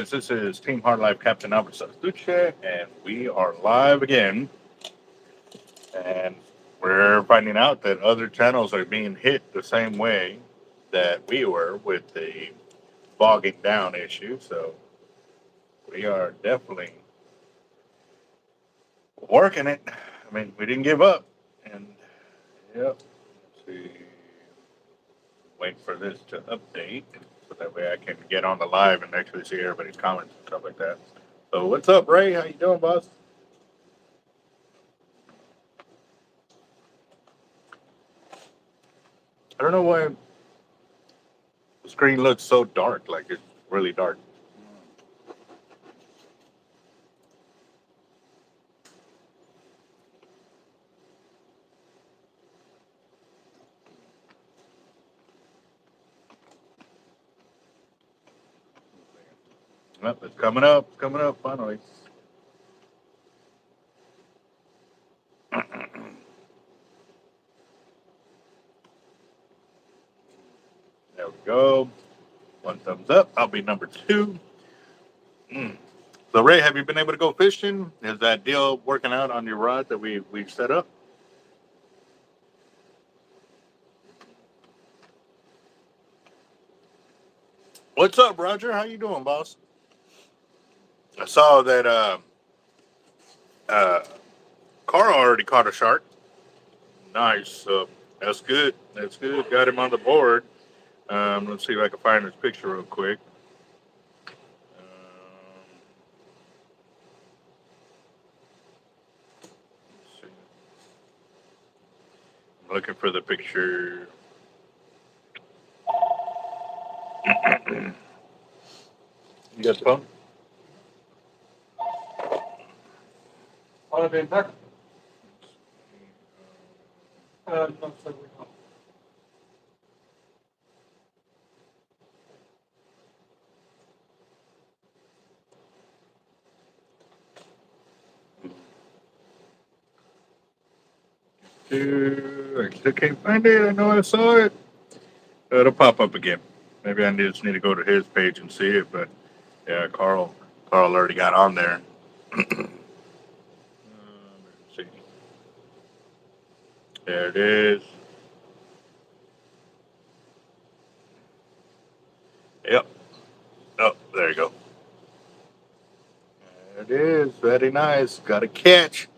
This is Team Hard Life Captain Albert Zertuche, and we are live again. And we're finding out that other channels are being hit the same way that we were with the bogging down issue. So we are definitely working it. I mean, we didn't give up. And yep, let's see. Wait for this to update so that way I can get on the live and actually see everybody's comments and stuff like that. So what's up, Ray? How you doing, boss? I don't know why the screen looks so dark, like it's really dark. Well, it's coming up finally. There we go. One thumbs up. I'll be number two. So, Ray, have you been able to go fishing? Is that deal working out on your rod that we've set up? What's up, Roger? How you doing, boss? I saw that uh, Carl already caught a shark. Nice. That's good. That's good. Got him on the board. Let's see if I can find his picture real quick. Let's see. I'm looking for the picture. You got the phone? All of it back? No, sir, we don't. I still can't find it. I know I saw it. It'll pop up again. Maybe I just need to go to his page and see it. But yeah, Carl already got on there. Let's see. There it is. Yep. Oh, there you go. There it is. Very nice. Got a catch.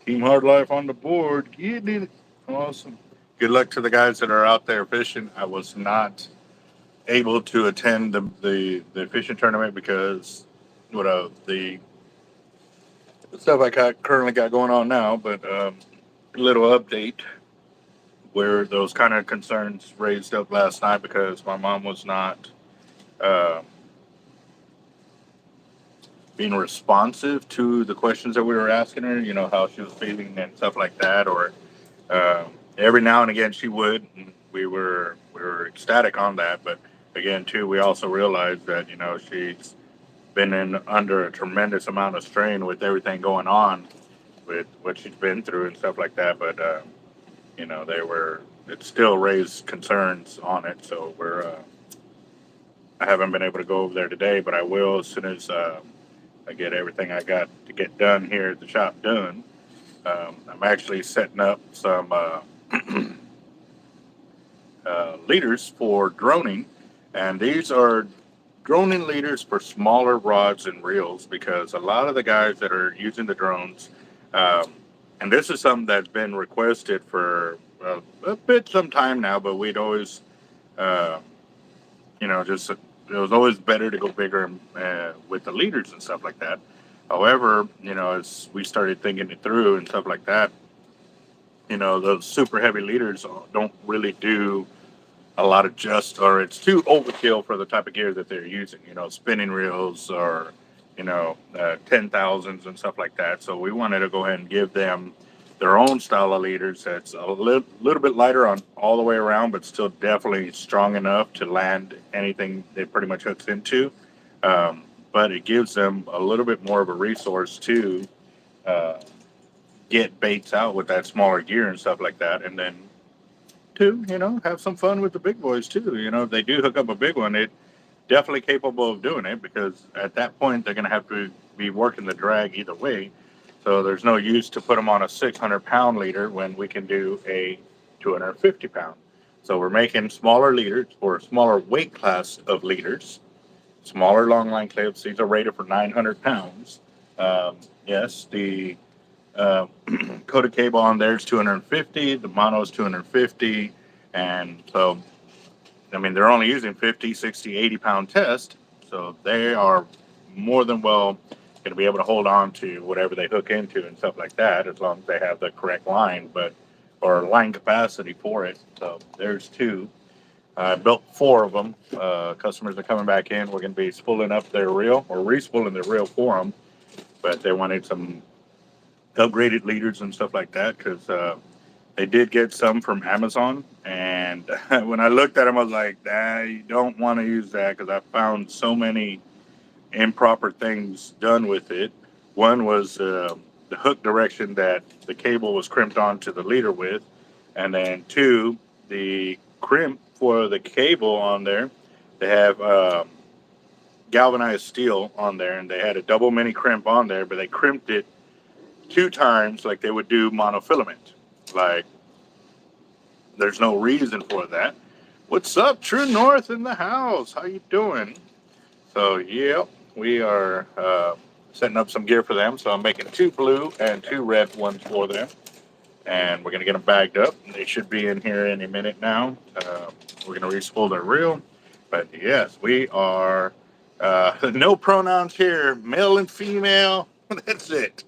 Team Hard Life on the board. You did it. Awesome. Good luck to the guys that are out there fishing. I was not able to attend the fishing tournament because the stuff currently got going on now. But a little update where those kind of concerns raised up last night because my mom was not uh, being responsive to the questions that we were asking her. You know, how she was feeling and stuff like that. Or every now and again she would. And we were ecstatic on that, but again too, we also realized that she's been under a tremendous amount of strain with everything going on with what she's been through and stuff like that. But it still raised concerns on it. So I haven't been able to go over there today, but I will as soon as I get everything I got to get done here at the shop done. I'm actually setting up some leaders for droning, and these are droning leaders for smaller rods and reels because a lot of the guys that are using the drones, and this is something that's been requested for some time now, but we'd always, just it was always better to go bigger with the leaders and stuff like that. However, as we started thinking it through and stuff like that, those super heavy leaders don't really do a lot of or it's too overkill for the type of gear that they're using, spinning reels or, 10,000s and stuff like that. So we wanted to go ahead and give them their own style of leaders that's a little bit lighter on all the way around, but still definitely strong enough to land anything they pretty much hooks into. But it gives them a little bit more of a resource to get baits out with that smaller gear and stuff like that. And then to, have some fun with the big boys too. If they do hook up a big one, definitely capable of doing it, because at that point they're going to have to be working the drag either way. So there's no use to put them on a 600-pound leader when we can do a 250-pound. So we're making smaller leaders for a smaller weight class of leaders, smaller long line clips. These are rated for 900 pounds. Yes, the coated cable on there is 250. The mono is 250. And so, I mean, they're only using 50, 60, 80-pound test. So they are more than well going to be able to hold on to whatever they hook into and stuff like that, as long as they have the correct line, or line capacity for it. So there's two. I built 4 of them. Customers are coming back in. We're going to be spooling up their reel, or respooling their reel for them. But they wanted some upgraded leaders and stuff like that, because they did get some from Amazon. And when I looked at them, I was like, nah, you don't want to use that, because I found so many improper things done with it. One was the hook direction that the cable was crimped onto the leader with. And then 2, the crimp for the cable on there, they have galvanized steel on there, and they had a double mini crimp on there, but they crimped it 2 times like they would do monofilament. Like, there's no reason for that. What's up, True North in the house? How you doing? So, yeah, we are setting up some gear for them. So I'm making 2 blue and 2 red ones for them. And we're going to get them bagged up. They should be in here any minute now. We're going to respool their reel. But yes, we are no pronouns here, male and female. That's it.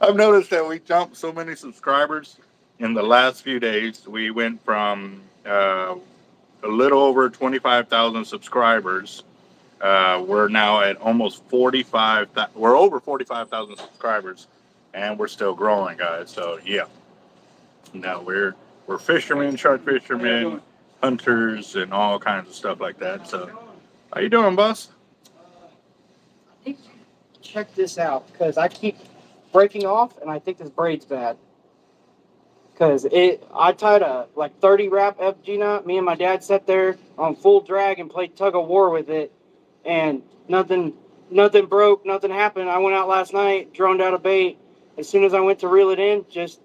I've noticed that we jumped so many subscribers in the last few days. We went from a little over 25,000 subscribers. We're now at almost 45. We're over 45,000 subscribers, and we're still growing, guys. So yeah, now we're fishermen, shark fishermen, hunters, and all kinds of stuff like that. So, how you doing, boss? I think check this out, because I keep breaking off, and I think this braid's bad. Because I tied a 30 wrap FG knot. Me and my dad sat there on full drag and played tug of war with it, and nothing broke, nothing happened. I went out last night, droned out a bait. As soon as I went to reel it in, just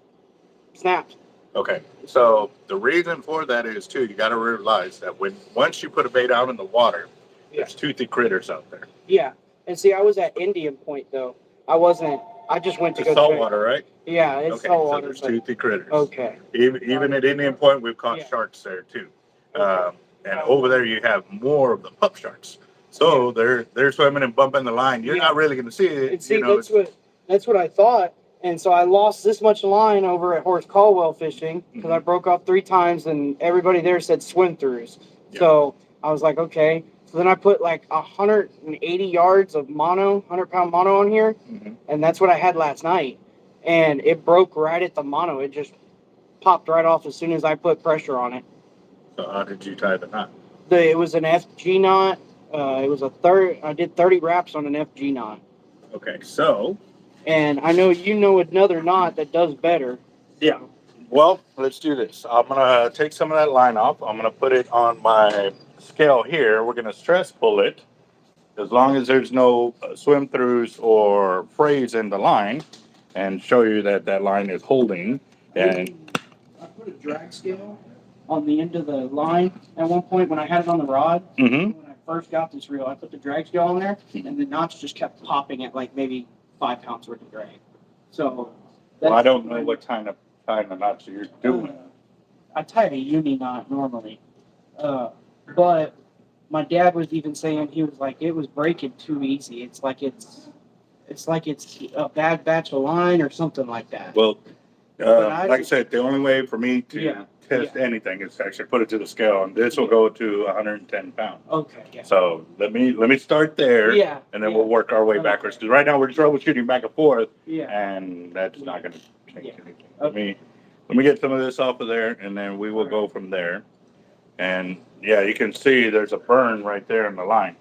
snapped. Okay, so the reason for that is too, you got to realize that once you put a bait out in the water, there's toothy critters out there. Yeah, and see, I was at Indian Point though. I wasn't. I just went to It's go saltwater, right? Yeah, it's Okay, saltwater. so there's toothy critters. Okay. Even at Indian Point, we've caught sharks there too. And over there, you have more of the pup sharks. So they're swimming and bumping the line. You're not really going to see it. And see, that's what I thought. And so I lost this much line over at Horace Caldwell fishing, because I broke off 3 times, and everybody there said swim throughs. Yeah. So I was like, okay. So then I put 180 yards of mono, 100-pound mono on here, and that's what I had last night. And it broke right at the mono. It just popped right off as soon as I put pressure on it. So how did you tie the knot? It was an FG knot. It was I did 30 wraps on an FG knot. Okay, so. And I know you know another knot that does better. Yeah. Well, let's do this. I'm going to take some of that line off. I'm going to put it on my scale here. We're going to stress pull it. As long as there's no swim throughs or frays in the line, and show you that that line is holding. And I put a drag scale on the end of the line at one point when I had it on the rod. When I first got this reel, I put the drag scale on there, and the knots just kept popping at maybe 5 pounds worth of drag. So well, I don't know what kind of knots you're doing. I tie a uni knot normally, but my dad was even saying, he was like, it was breaking too easy. It's like it's a bad batch of line or something like that. Well, like I said, the only way for me to test anything is to actually put it to the scale, and this will go to 110 pounds. Okay. Yeah. So let me start there. Yeah. And then we'll work our way backwards. Because right now we're troubleshooting back and forth. Yeah. And that's not going to change anything. Okay. Let me get some of this off of there, and then we will go from there. And yeah, you can see there's a burn right there in the line.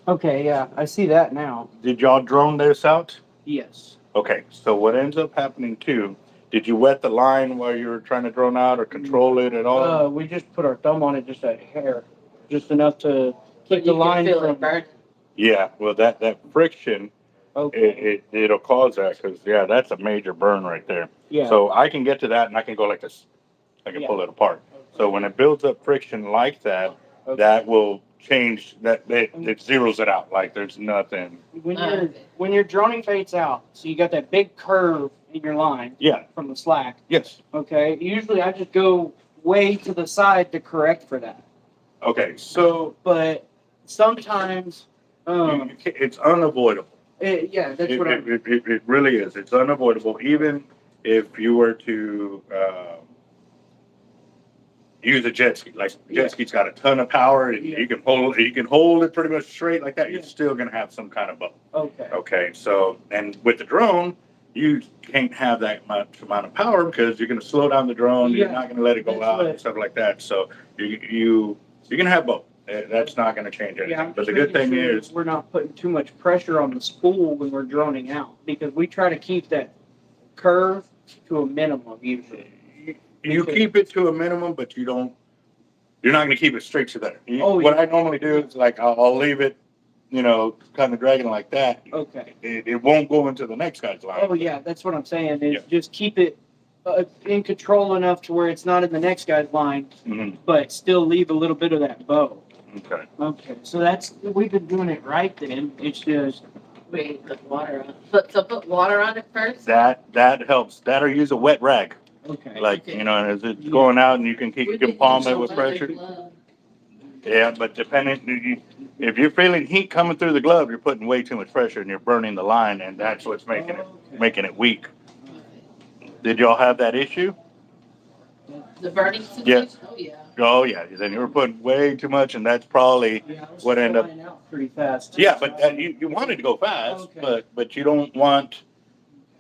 Okay. Yeah, I see that now. Did y'all drone this out? Yes. Okay. So what ends up happening too Did you wet the line while you were trying to drone out or control it at all? We just put our thumb on it, just a hair, just enough to keep the line from. Yeah, well, that friction, Okay. it'll cause that because, yeah, that's a major burn right there. Yeah. So I can get to that and I can go like this. I can Yeah. pull it apart. So when it builds up friction like that, Okay. that will change that. It zeroes it out. Like there's nothing. When your droning fades out, so you got that big curve in your line. Yeah. From the slack. Yes. Okay. Usually I just go way to the side to correct for that. Okay. So, but sometimes, it's unavoidable. Yeah, that's what it really is. It's unavoidable. Even if you were to use a jet ski, like jet ski's got a ton of power, and you can hold it pretty much straight like that. You're still gonna have some kind of bump. Okay. Okay. So, and with the drone, you can't have that much amount of power because you're gonna slow down the drone. You're not gonna let it go out and stuff like that. So you're gonna have both. That's not going to change anything. Yeah, but the good thing is we're not putting too much pressure on the spool when we're droning out because we try to keep that curve to a minimum usually. You keep it to a minimum, but you're not going to keep it straight to there. What I normally do is like I'll leave it, kind of dragging like that. Okay. It won't go into the next guy's line. Oh yeah, that's what I'm saying. Is just keep it in control enough to where it's not in the next guy's line, but still leave a little bit of that bow. Okay. Okay, so we've been doing it right then. It's just Wait, put water on. Put water on it first. That helps. That or use a wet rag. okay. Like as it's going out, and you can palm it with pressure. Yeah, but if you're feeling heat coming through the glove, you're putting way too much pressure, and you're burning the line, and that's what's making it weak. Did y'all have that issue? The burning sensation? Yes. Oh yeah. Oh yeah. Then you were putting way too much, and that's probably what ended up. Out pretty fast. Yeah, but you wanted to go fast, Okay. but you don't want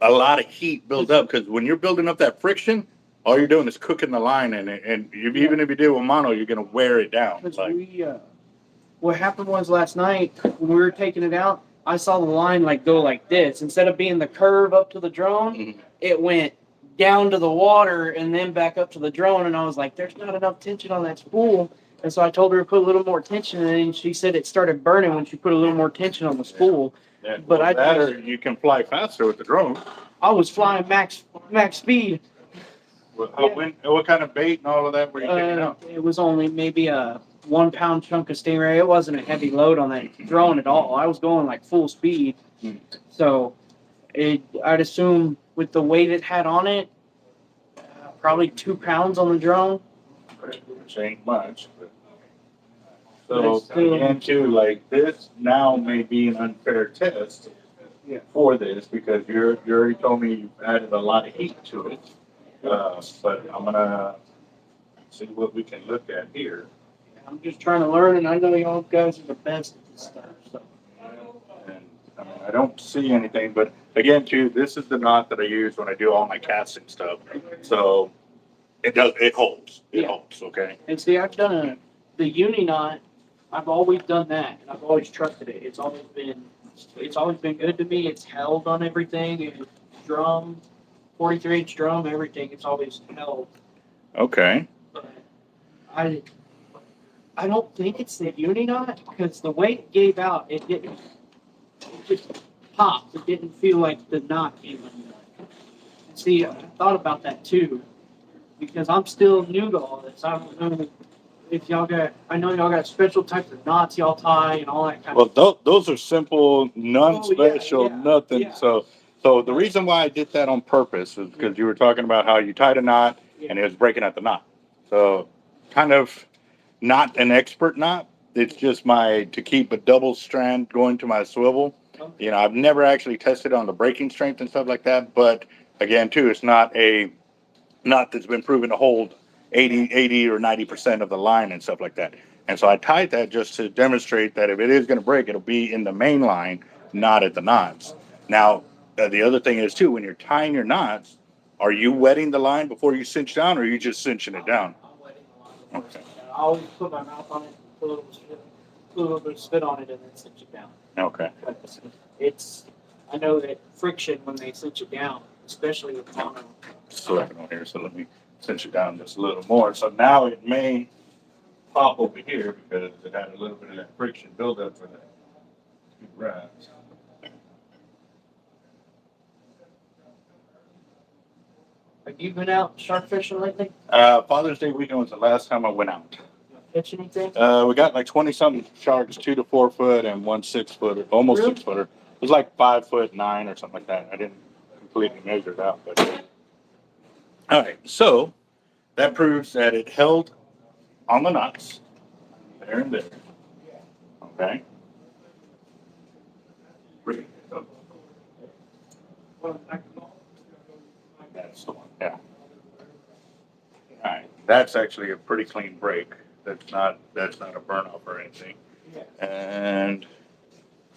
a lot of heat built up because when you're building up that friction, all you're doing is cooking the line, and even if you do a mono, you're gonna wear it down. What happened was last night when we were taking it out, I saw the line go like this. Instead of being the curve up to the drone, it went down to the water and then back up to the drone, and I was like, there's not enough tension on that spool. And so I told her to put a little more tension, and she said it started burning when she put a little more tension on the spool. Yeah, but you can fly faster with the drone. I was flying max speed. What kind of bait and all of that were you taking out? It was only maybe a 1 pound chunk of stingray. It wasn't a heavy load on that drone at all. I was going full speed. So I'd assume with the weight it had on it, probably 2 pounds on the drone. Which ain't much. So again, too, this now may be an unfair test for this because you already told me you've added a lot of heat to it. But I'm gonna see what we can look at here. I'm just trying to learn, and I know y'all guys are the best at this stuff. So. And I don't see anything, but again, too, this is the knot that I use when I do all my casting stuff. So it holds. It holds. Okay. And see, I've done the uni knot. I've always done that, and I've always trusted it. It's always been good to me. It's held on everything. It's drum, 43-inch drum, everything. It's always held. Okay. But I don't think it's the uni knot because the way it gave out, it just popped. It didn't feel like the knot came undone. See, I thought about that too because I'm still new to all this. I don't know if I know y'all got special types of knots y'all tie and all that kind of stuff. Well, those are simple, non-special, nothing. Yeah. So the reason why I did that on purpose is because you were talking about how you tied a knot and it was breaking at the knot. So kind of not an expert knot. It's just to keep a double strand going to my swivel. Okay. I've never actually tested on the breaking strength and stuff like that. But again, too, it's not a knot that's been proven to hold 80 or 90% of the line and stuff like that. And so I tied that just to demonstrate that if it is going to break, it'll be in the main line, not at the knots. Now, the other thing is too, when you're tying your knots, are you wetting the line before you cinch down, or are you just cinching it down? I'm wetting the line. Okay. I always put my mouth on it, put a little bit of spit on it, and then cinch it down. Okay. I know that friction when they cinch it down, especially with mono. Slipping on here, so let me cinch it down just a little more. So now it may pop over here because it had a little bit of that friction buildup for the two racks. Have you been out shark fishing lately? Father's Day weekend was the last time I went out. Catch anything? We got like 20 something sharks, 2 to 4 foot and 1 6 footer, almost Really? 6 footer. It was like 5'9" or something like that. I didn't completely measure it out, but all right. So that proves that it held on the knots there and there. Okay. That's the one. Yeah. All right. That's actually a pretty clean break. That's not a burn off or anything. Yeah. And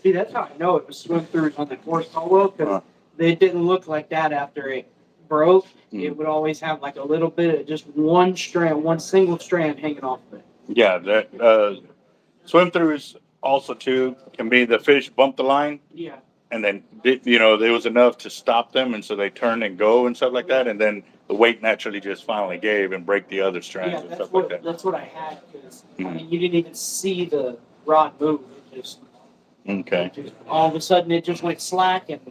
See, that's how I know it was swim throughs on the course solo because they didn't look like that after it broke. It would always have like a little bit of just one strand, one single strand hanging off of it. yeah, that swim throughs also too can be the fish bump the line. Yeah. And then, there was enough to stop them, and so they turn and go and stuff like that. And then the weight naturally just finally gave and break the other strands Yeah, and that's stuff what like that. that's what I had because I mean you didn't even see the rod move. It just Okay. all of a sudden it just went slack and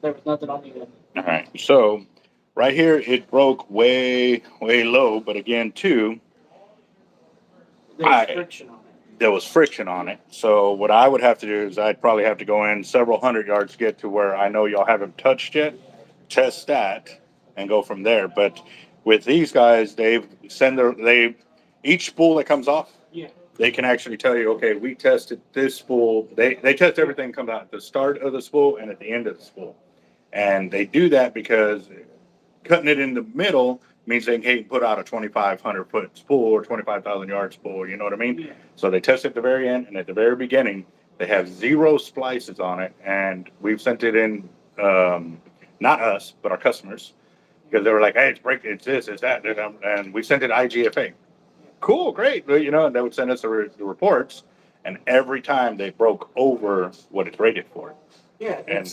there was nothing on the end. All right. So right here, it broke way, way low. But again, too, There was friction on it. there was friction on it. So what I would have to do is I'd probably have to go in several hundred yards to get to where I know y'all haven't touched yet, test that, and go from there. But with these guys, each spool that comes off, Yeah. they can actually tell you, okay, we tested this spool. They test everything comes out at the start of the spool and at the end of the spool. And they do that because cutting it in the middle means they can put out a 2,500 foot spool or 25,000 yard spool. You know what I mean? Yeah. So they test at the very end and at the very beginning, they have 0 splices on it. And we've sent it in, not us, but our customers, because they were like, hey, it's breaking, it's this, it's that. And we sent it IGFA. Cool, great. And they would send us the reports. And every time they broke over what it's rated for. Yeah. And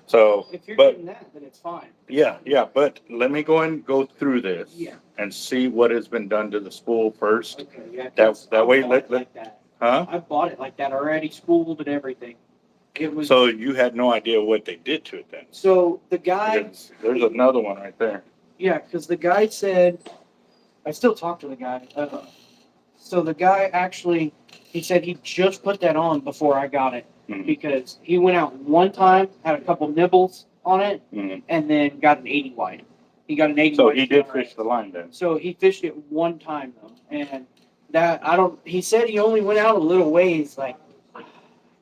so, if you're but getting that, then it's fine. yeah, but let me go through this Yeah. and see what has been done to the spool first. Okay. Yeah. That way, like that. huh? I bought it like that already, spooled and everything. It was So you had no idea what they did to it then? so the guy. Because there's another one right there. Yeah, because the guy said, I still talk to the guy. So the guy actually, he said he just put that on before I got it Mhm. because he went out one time, had a couple nibbles on it, Mhm. and then got an 80 wide. He got an 80 So wide. he did fish the line then. So he fished it one time though, and he said he only went out a little ways, like, I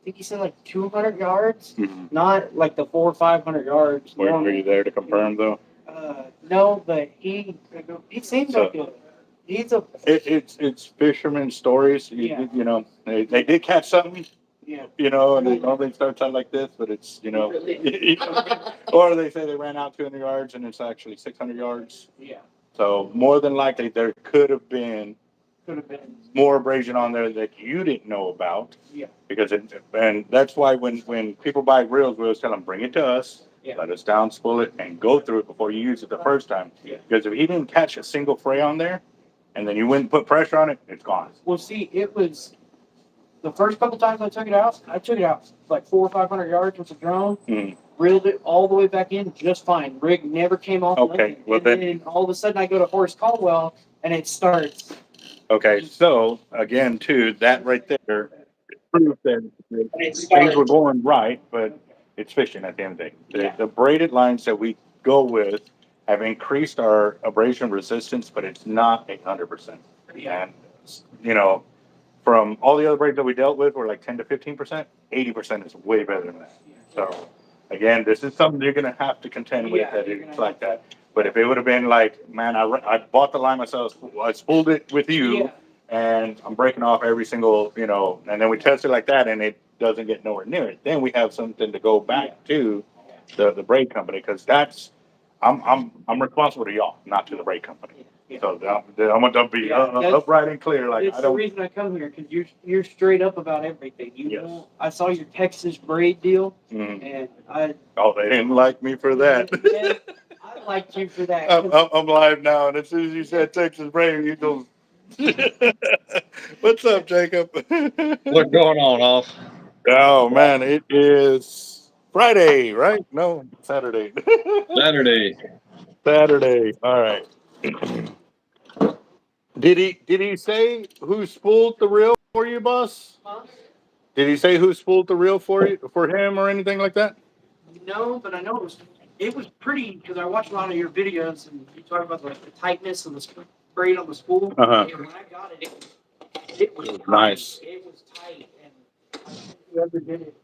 think he said like 200 yards, Mhm. not like the 400 or 500 yards. Were you there to confirm though? No, but he seems So- like he's a It's fisherman stories. Yeah. They did catch something. yeah. And they normally starts out like this, but it's or they say they ran out 200 yards and it's actually 600 yards. Yeah, So more than likely, there could have been could have been. more abrasion on there that you didn't know about. Yeah. Because and that's why when people buy reels, we always tell them bring it to us, Yeah. let us down spool it, and go through it before you use it the first time. Yeah. Because if he didn't catch a single fray on there, and then you went and put pressure on it, it's gone. Well, see, it was the first couple times I took it out like 400 or 500 yards with the drone. Mhm. Reeled it all the way back in just fine. Rig never came off. Okay, nothing. well and then- then all of a sudden I go to Horace Caldwell and it starts. Okay, so again, too, that right there proves that And it things were going right, but it's fishing at the end of the day. Yeah. The braided lines that we go with have increased our abrasion resistance, but it's not 100%. Yeah. And, from all the other braids that we dealt with were like 10 to 15%, 80% is way better than that. So again, this is something you're going to have to contend with Yeah, that you're it's gonna like that. But if it would have been like, man, I bought the line myself, I spooled it with you, Yeah. and I'm breaking off every single, and then we test it like that and it doesn't get nowhere near it. Then we have something to go back to the braid company, because I'm responsible to y'all, not to the braid company. So I want to be upright and clear. Like It's I the don't. reason I come here, because you're straight up about everything. You Yes. won't, I saw your Texas braid deal, Mm. and I Oh, they didn't like me for that. yeah, I liked you for that. 'cause I'm live now, and as soon as you said Texas Brave, you go. What's up, Jacob? What's going on, Off? Oh man, it is Friday, right? No, Saturday. Saturday. Saturday. All right. Did he say who spooled the reel for you, boss? Huh? Did he say who spooled the reel for you, for him, or anything like that? No, but I know it was pretty, because I watched a lot of your videos and you talk about like the tightness of the braid on the spool. Uh-huh. And when I got it, it was tight. Nice. It was tight, and I don't think whoever did it.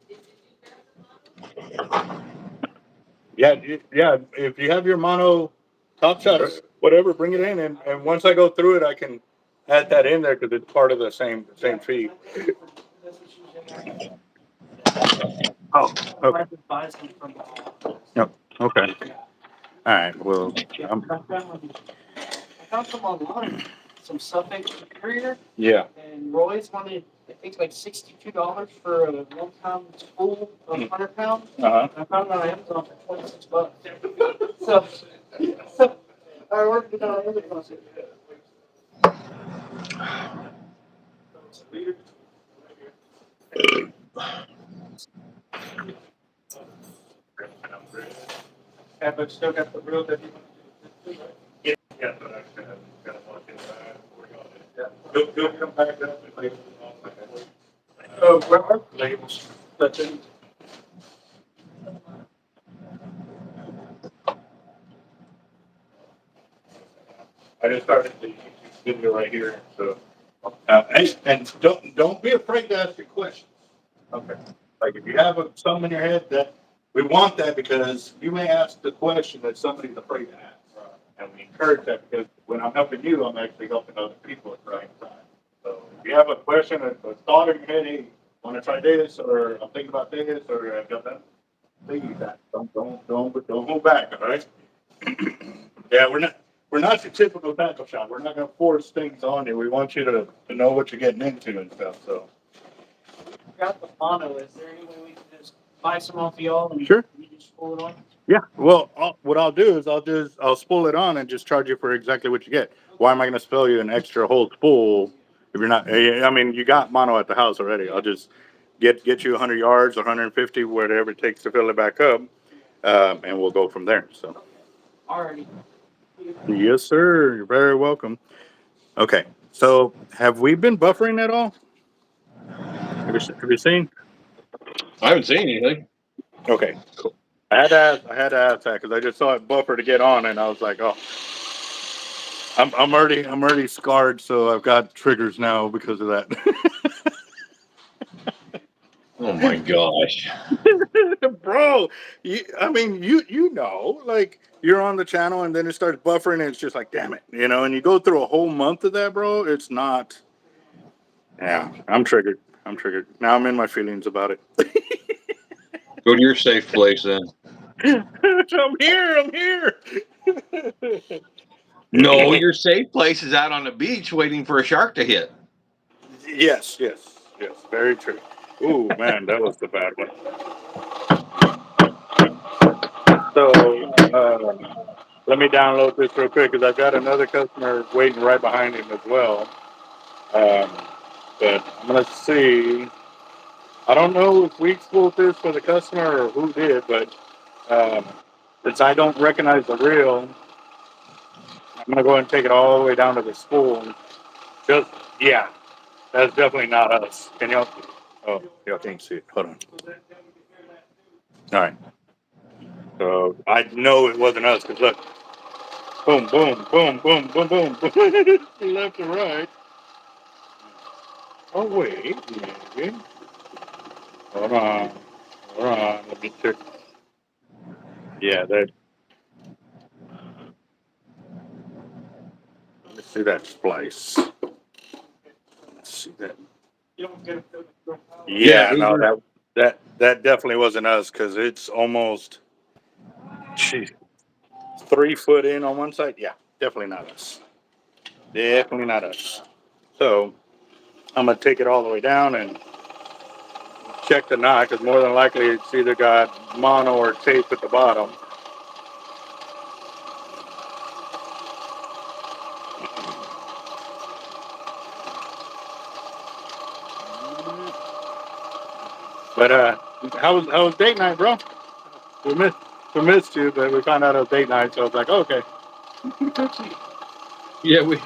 Yeah, yeah. If you have your mono top shot or whatever, bring it in, and once I go through it, I can add that in there because it's part of the same feed. That's what she was saying. Oh, okay. I could buy some from Yep. Okay. All right. Well, I found some online, some Suffolk Superior, yeah. and Roy's wanted, I think, like $62 for a 1 pound spool of 100 pounds. Uh-huh. I found it on Amazon for $26. So I worked it on Amazon. Yeah, but still got the real that you want to do. Yeah, but I gotta look inside before you go in. He'll come back up and label it off like that. Oh, where are the labels? That's in. I just started the YouTube video right here, so. And don't be afraid to ask your questions. Okay. Like if you have something in your head that we want that because you may ask the question that somebody's afraid to ask. And we encourage that because when I'm helping you, I'm actually helping other people at the right time. So if you have a question, a thought in your head, hey, want to try this, or I'm thinking about this, or I've got that, please, don't hold back, all right? Yeah, we're not your typical tackle shop. We're not going to force things on you. We want you to know what you're getting into and stuff. So Got the mono. Is there any way we can just buy some off y'all and sure. you just pull it on? Yeah. Well, what I'll do is I'll spool it on and just charge you for exactly what you get. Why am I going to spell you an extra whole spool if you're not? I mean, you got mono at the house already. I'll just get you 100 yards or 150, whatever it takes to fill it back up, and we'll go from there. So. Alrighty. Yes, sir. You're very welcome. Okay. So, have we been buffering at all? Have you seen? I haven't seen anything. Okay, cool. I had to ask that because I just saw it buffer to get on, and I was like, oh, I'm already scarred, so I've got triggers now because of that. Oh my gosh. Bro, you know, like you're on the channel and then it starts buffering and it's just like, damn it, and you go through a whole month of that, bro. It's not. Yeah, I'm triggered. Now I'm in my feelings about it. Go to your safe place then. I'm here. No, your safe place is out on the beach waiting for a shark to hit. Yes. Very true. Ooh, man, that was the bad one. So, let me download this real quick because I've got another customer waiting right behind him as well. But I'm gonna see. I don't know if we spooled this for the customer or who did, but since I don't recognize the reel, I'm gonna go ahead and take it all the way down to the spool. Just yeah, that's definitely not us. Can y'all? Oh, y'all can't see it. Hold on. All right. So I know it wasn't us because look, boom, boom, boom, boom, boom, boom, boom, left to right. Oh wait, maybe. Hold on, Let me check. Yeah, that. Let me see that splice. Let's see that. Yeah, Yeah, no, that definitely wasn't us because it's almost, geez, 3 foot in on one side. Yeah, definitely not us. Definitely not us. So I'm gonna take it all the way down and check the knot, because more than likely it's either got mono or tape at the bottom. But how was date night, bro? We missed we missed you, but we found out it was date night, so I was like, okay. Yeah, we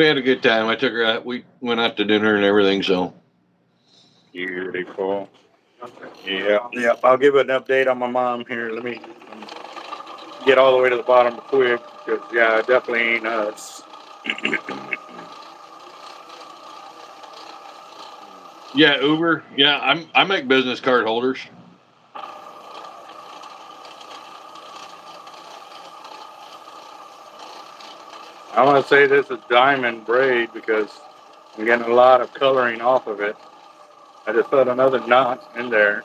had a good time. I took her out. We went out to dinner and everything. So Beautiful. Yeah, yeah. I'll give an update on my mom here. Let me get all the way to the bottom quick, because yeah, it definitely ain't us. yeah, Uber. Yeah, I make business card holders. I want to say this is diamond braid because I'm getting a lot of coloring off of it. I just put another knot in there.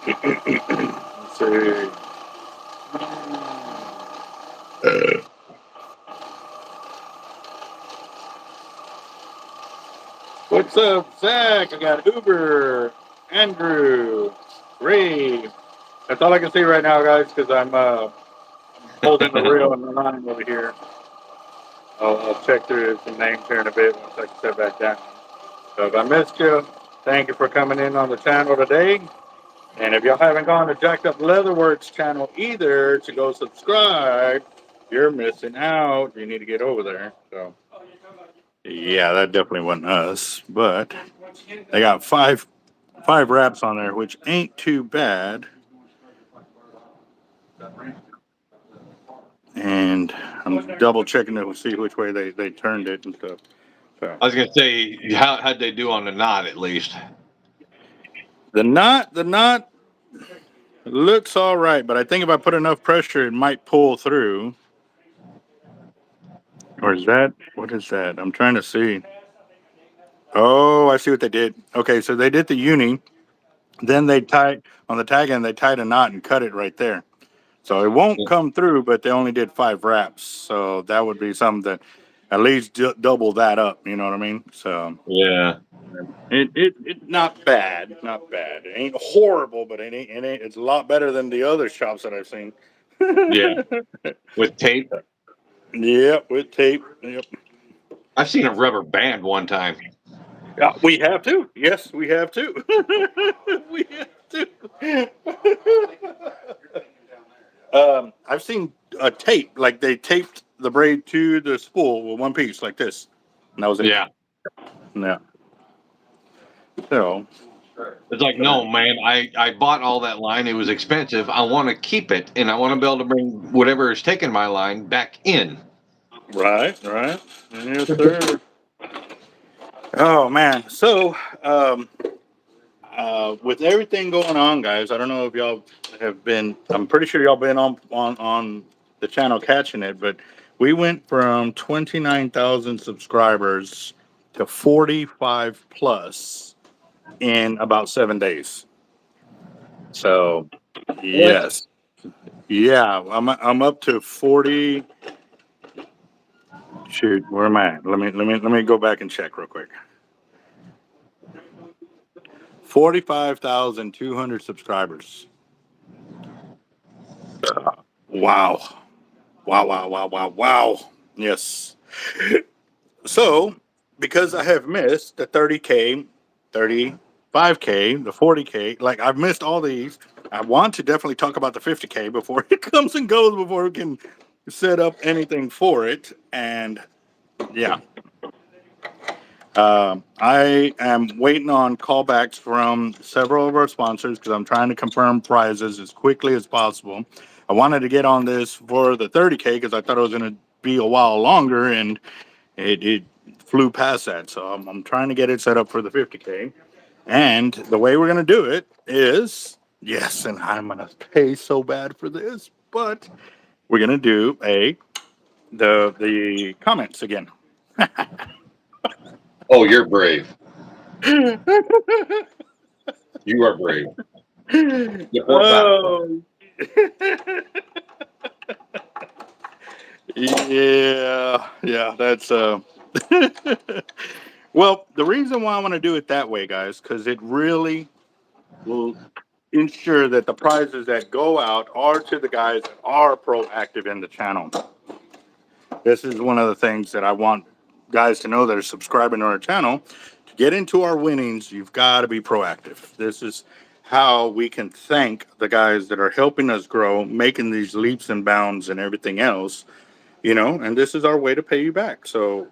Let's see. What's up, Zach? I got Uber, Andrew, Ray. That's all I can see right now, guys, because I'm holding the reel and the line over here. I'll check through some names here in a bit once I can step back down. So if I missed you, thank you for coming in on the channel today. And if y'all haven't gone to Jacked Up Leatherworks channel either to go subscribe, you're missing out. You need to get over there. So yeah, that definitely wasn't us, but they got five wraps on there, which ain't too bad. And I'm double checking to see which way they turned it and stuff. So I was gonna say, how'd they do on the knot at least? the knot looks all right, but I think if I put enough pressure, it might pull through. Or is that, what is that? I'm trying to see. Oh, I see what they did. Okay, so they did the uni, then they tied on the tag end, they tied a knot and cut it right there. So it won't come through, but they only did 5 wraps. So that would be something that at least double that up. You know what I mean? So Yeah, it not bad, not bad. It ain't horrible, but it's a lot better than the other shops that I've seen. yeah, with tape. Yep, with tape. Yep. I've seen a rubber band one time. Yeah, we have to. Yes, we have to. We have to. I've seen a tape, like they taped the braid to the spool with one piece, like this, and that was it. Yeah, Yeah. So, it's like, no, man. I bought all that line. It was expensive. I want to keep it, and I want to be able to bring whatever is taking my line back in. right, right. Yes, sir. Oh man. So, with everything going on, guys, I don't know if y'all have been. I'm pretty sure y'all been on the channel catching it, but we went from 29,000 subscribers to 45 plus in about 7 days. So, yes, yeah, I'm up to 40. Shoot, where am I at? Let me go back and check real quick. 45,200 subscribers. Wow. Wow, wow, wow, wow, wow. Yes. So, because I have missed the 30K, 35K, the 40K, like I've missed all these, I want to definitely talk about the 50K before it comes and goes, before we can set up anything for it. And yeah, I am waiting on callbacks from several of our sponsors because I'm trying to confirm prizes as quickly as possible. I wanted to get on this for the 30K because I thought it was going to be a while longer, and it flew past that. So I'm trying to get it set up for the 50K. And the way we're going to do it is, yes, and I'm going to pay so bad for this, but we're going to do the comments again. Oh, you're brave. You are brave. You poor bastard. Yeah, that's well, the reason why I want to do it that way, guys, because it really will ensure that the prizes that go out are to the guys that are proactive in the channel. This is one of the things that I want guys to know that are subscribing to our channel. To get into our winnings, you've got to be proactive. This is how we can thank the guys that are helping us grow, making these leaps and bounds and everything else, you know, and this is our way to pay you back. So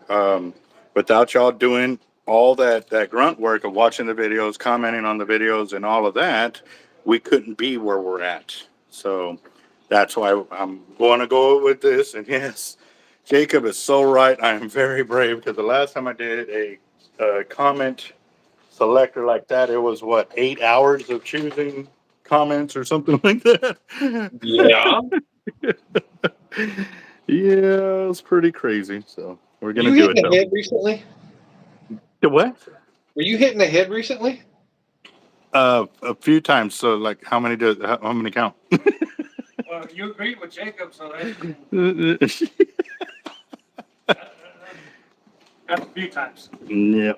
without y'all doing all that grunt work of watching the videos, commenting on the videos and all of that, we couldn't be where we're at. So that's why I'm going to go with this. And yes, Jacob is so right. I am very brave, because the last time I did a comment selector like that, it was what, 8 hours of choosing comments or something like that. Yeah. Yeah, it's pretty crazy. So we're Were gonna you do it hitting the though. head recently? The what? Were you hitting the head recently? A few times. So like, how many count? Well, you agreed with Jacob, so that's a few times. Yeah.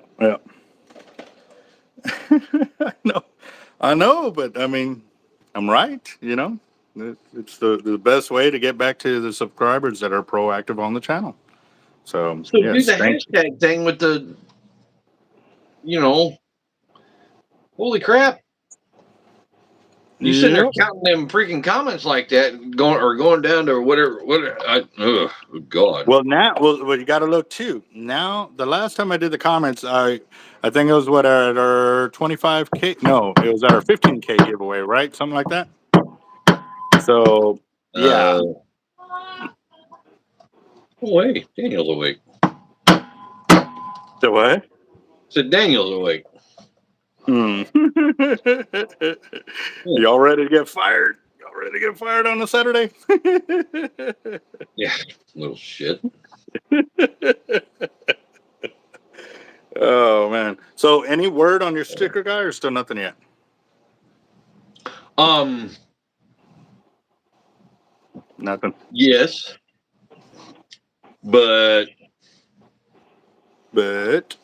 I know, but I mean, I'm right. You know, it's the best way to get back to the subscribers that are proactive on the channel. So So do yes, the thank you. hashtag thing with the, you know, holy crap. You sitting there Yep. counting them freaking comments like that, going down to whatever. Oh God. Well, now, well, you got to look too. Now, the last time I did the comments, I think it was what, at our 25K. No, it was at our 15K giveaway, right? Something like that. So yeah. Oh wait, Daniel's awake. The what? Said Daniel's awake. Y'all ready to get fired? Y'all ready to get fired on a Saturday? Yeah, little shit. Oh man. So any word on your sticker guy, or still nothing yet? Nothing. Yes, but But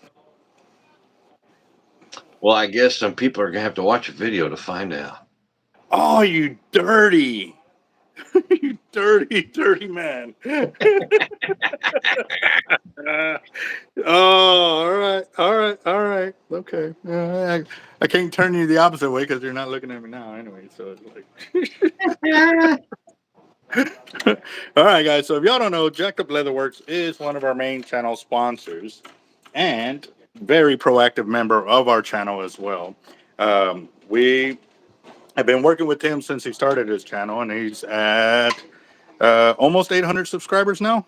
well, I guess some people are gonna have to watch a video to find out. oh, you dirty. You dirty man. Oh, all right. Okay. I can't turn you the opposite way because you're not looking at me now anyway. So it's like, all right, guys. So if y'all don't know, Jacked Up Leatherworks is one of our main channel sponsors and very proactive member of our channel as well. We have been working with him since he started his channel, and he's at almost 800 subscribers now.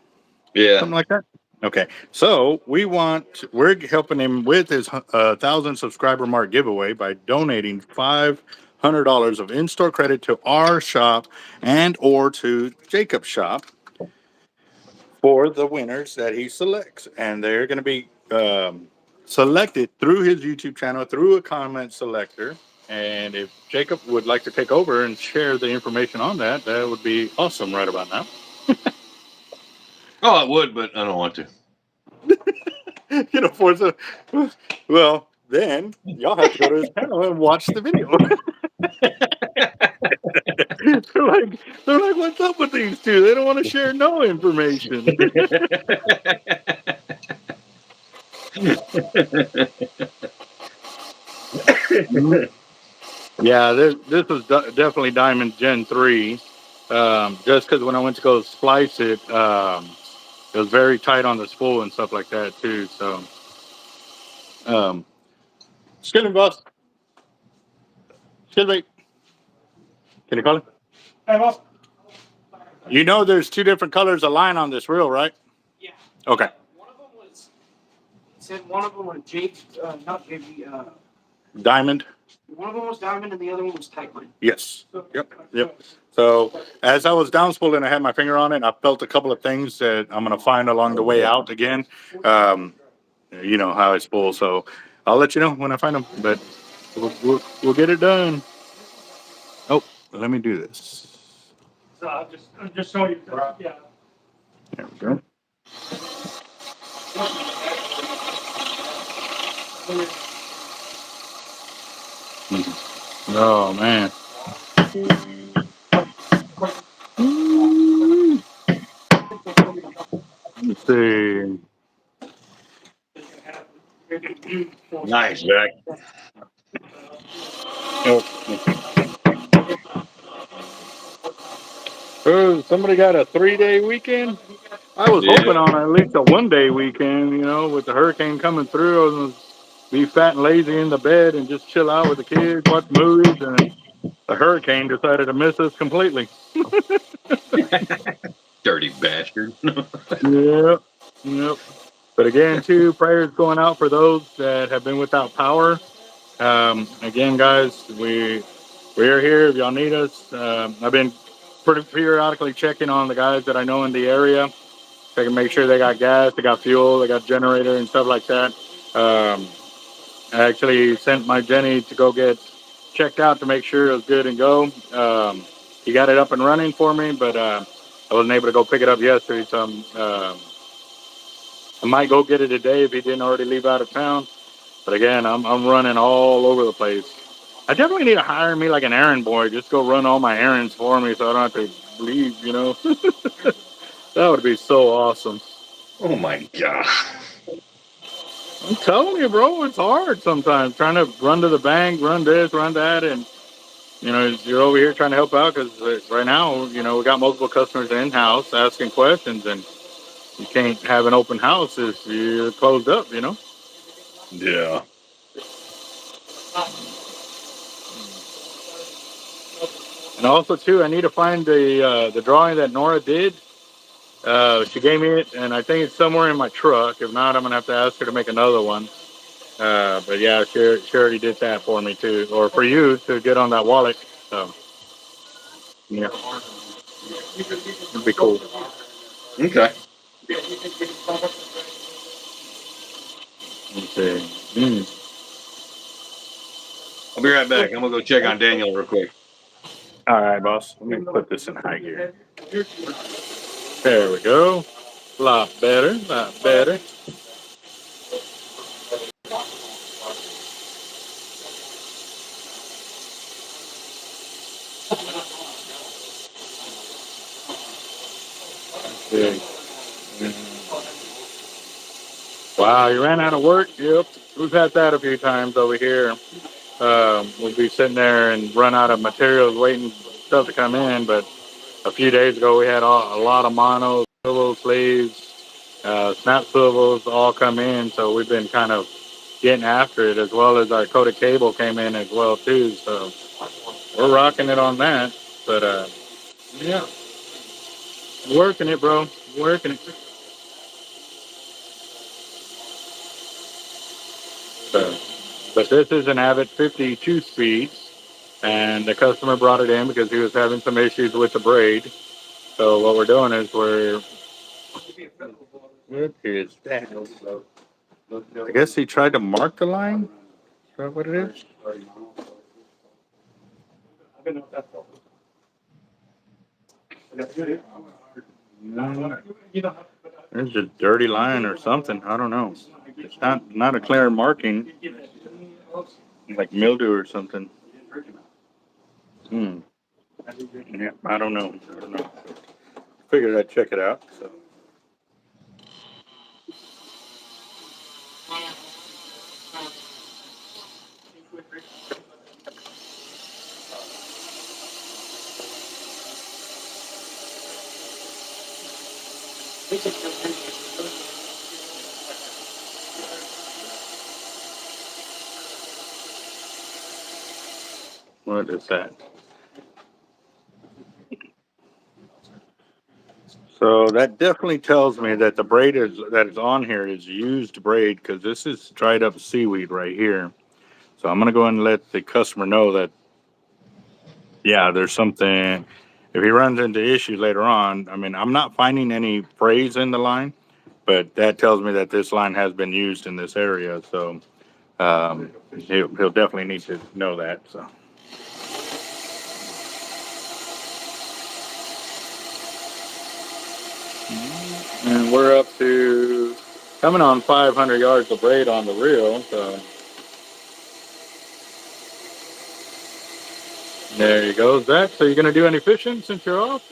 Yeah. Something like that. Okay, so we're helping him with his 1,000 subscriber mark giveaway by donating $500 of in-store credit to our shop and or to Jacob's shop for the winners that he selects, and they're going to be selected through his YouTube channel through a comment selector. And if Jacob would like to take over and share the information on that, that would be awesome right about now. Oh, I would, but I don't want to. You know, for the well, then y'all have to go to his channel and watch the video. they're like, what's up with these two? They don't want to share no information. Yeah, this was definitely Diamond Gen 3. Just because when I went to go splice it, it was very tight on the spool and stuff like that too. So, excuse me, boss. Excuse me. Can you call him? Hey, boss. You know, there's two different colors of line on this reel, right? Yeah. Okay. One of them was. Said one of them was not JB. Diamond. One of them was diamond, and the other one was tight line. Yes. Yep. So as I was down spooling, I had my finger on it. I felt a couple of things that I'm gonna find along the way out again. You know how I spool, so I'll let you know when I find them. But we'll get it done. Let me do this. So I'll just show you. Yeah. There we go. Oh man. Let's see. Nice, Jack. Oh, somebody got a 3-day weekend? I was Yeah. hoping on at least a 1-day weekend, you know, with the hurricane coming through. I was gonna be fat and lazy in the bed and just chill out with the kids, watch movies, and the hurricane decided to miss us completely. Dirty bastard. Yep. Yep. But again, too, prayers going out for those that have been without power. Again, guys, we're here if y'all need us. I've been pretty periodically checking on the guys that I know in the area. Checking, make sure they got gas, they got fuel, they got generator and stuff like that. I actually sent my Jenny to go get checked out to make sure it was good and go. He got it up and running for me, but I wasn't able to go pick it up yesterday, so I might go get it today if he didn't already leave out of town. But again, I'm running all over the place. I definitely need to hire me like an errand boy. Just go run all my errands for me so I don't have to leave, you know. That would be so awesome. Oh my gosh. I'm telling you, bro, it's hard sometimes trying to run to the bank, run this, run that, and you know you're over here trying to help out because right now, you know, we got multiple customers in house asking questions, and you can't have an open house if you're closed up, you know. Yeah. And also too, I need to find the drawing that Nora did. She gave me it, and I think it's somewhere in my truck. If not, I'm gonna have to ask her to make another one. But yeah, she already did that for me too, or for you to get on that wallet. So yeah, it'd be cool. Okay. Let's see. Mm. I'll be right back. I'm gonna go check on Daniel real quick. All right, boss. Let me put this in high gear. There we go. Lot better, lot better. Okay. Wow, you ran out of work? Yep. We've had that a few times over here. We'll be sitting there and run out of materials waiting for stuff to come in. But a few days ago, we had a lot of monos, swivel sleeves, snap swivels all come in. So we've been kind of getting after it, as well as our coated cable came in as well too. So we're rocking it on that. But yeah, working it, bro. Working it. So, but this is an Avid 52 speed, and the customer brought it in because he was having some issues with the braid. So what we're doing is what is that? I guess he tried to mark the line. Is that what it is? There's a dirty line or something. I don't know. It's not a clear marking, like mildew or something. Hmm. Yeah, I don't know. I don't know. Figured I'd check it out. So. What is that? So that definitely tells me that the braid that is on here is used braid because this is dried up seaweed right here. So I'm gonna go and let the customer know that yeah, there's something. If he runs into issues later on, I mean, I'm not finding any frays in the line, but that tells me that this line has been used in this area. So he'll definitely need to know that. So And we're up to coming on 500 yards of braid on the reel. So there you go, Zach. So you gonna do any fishing since you're off?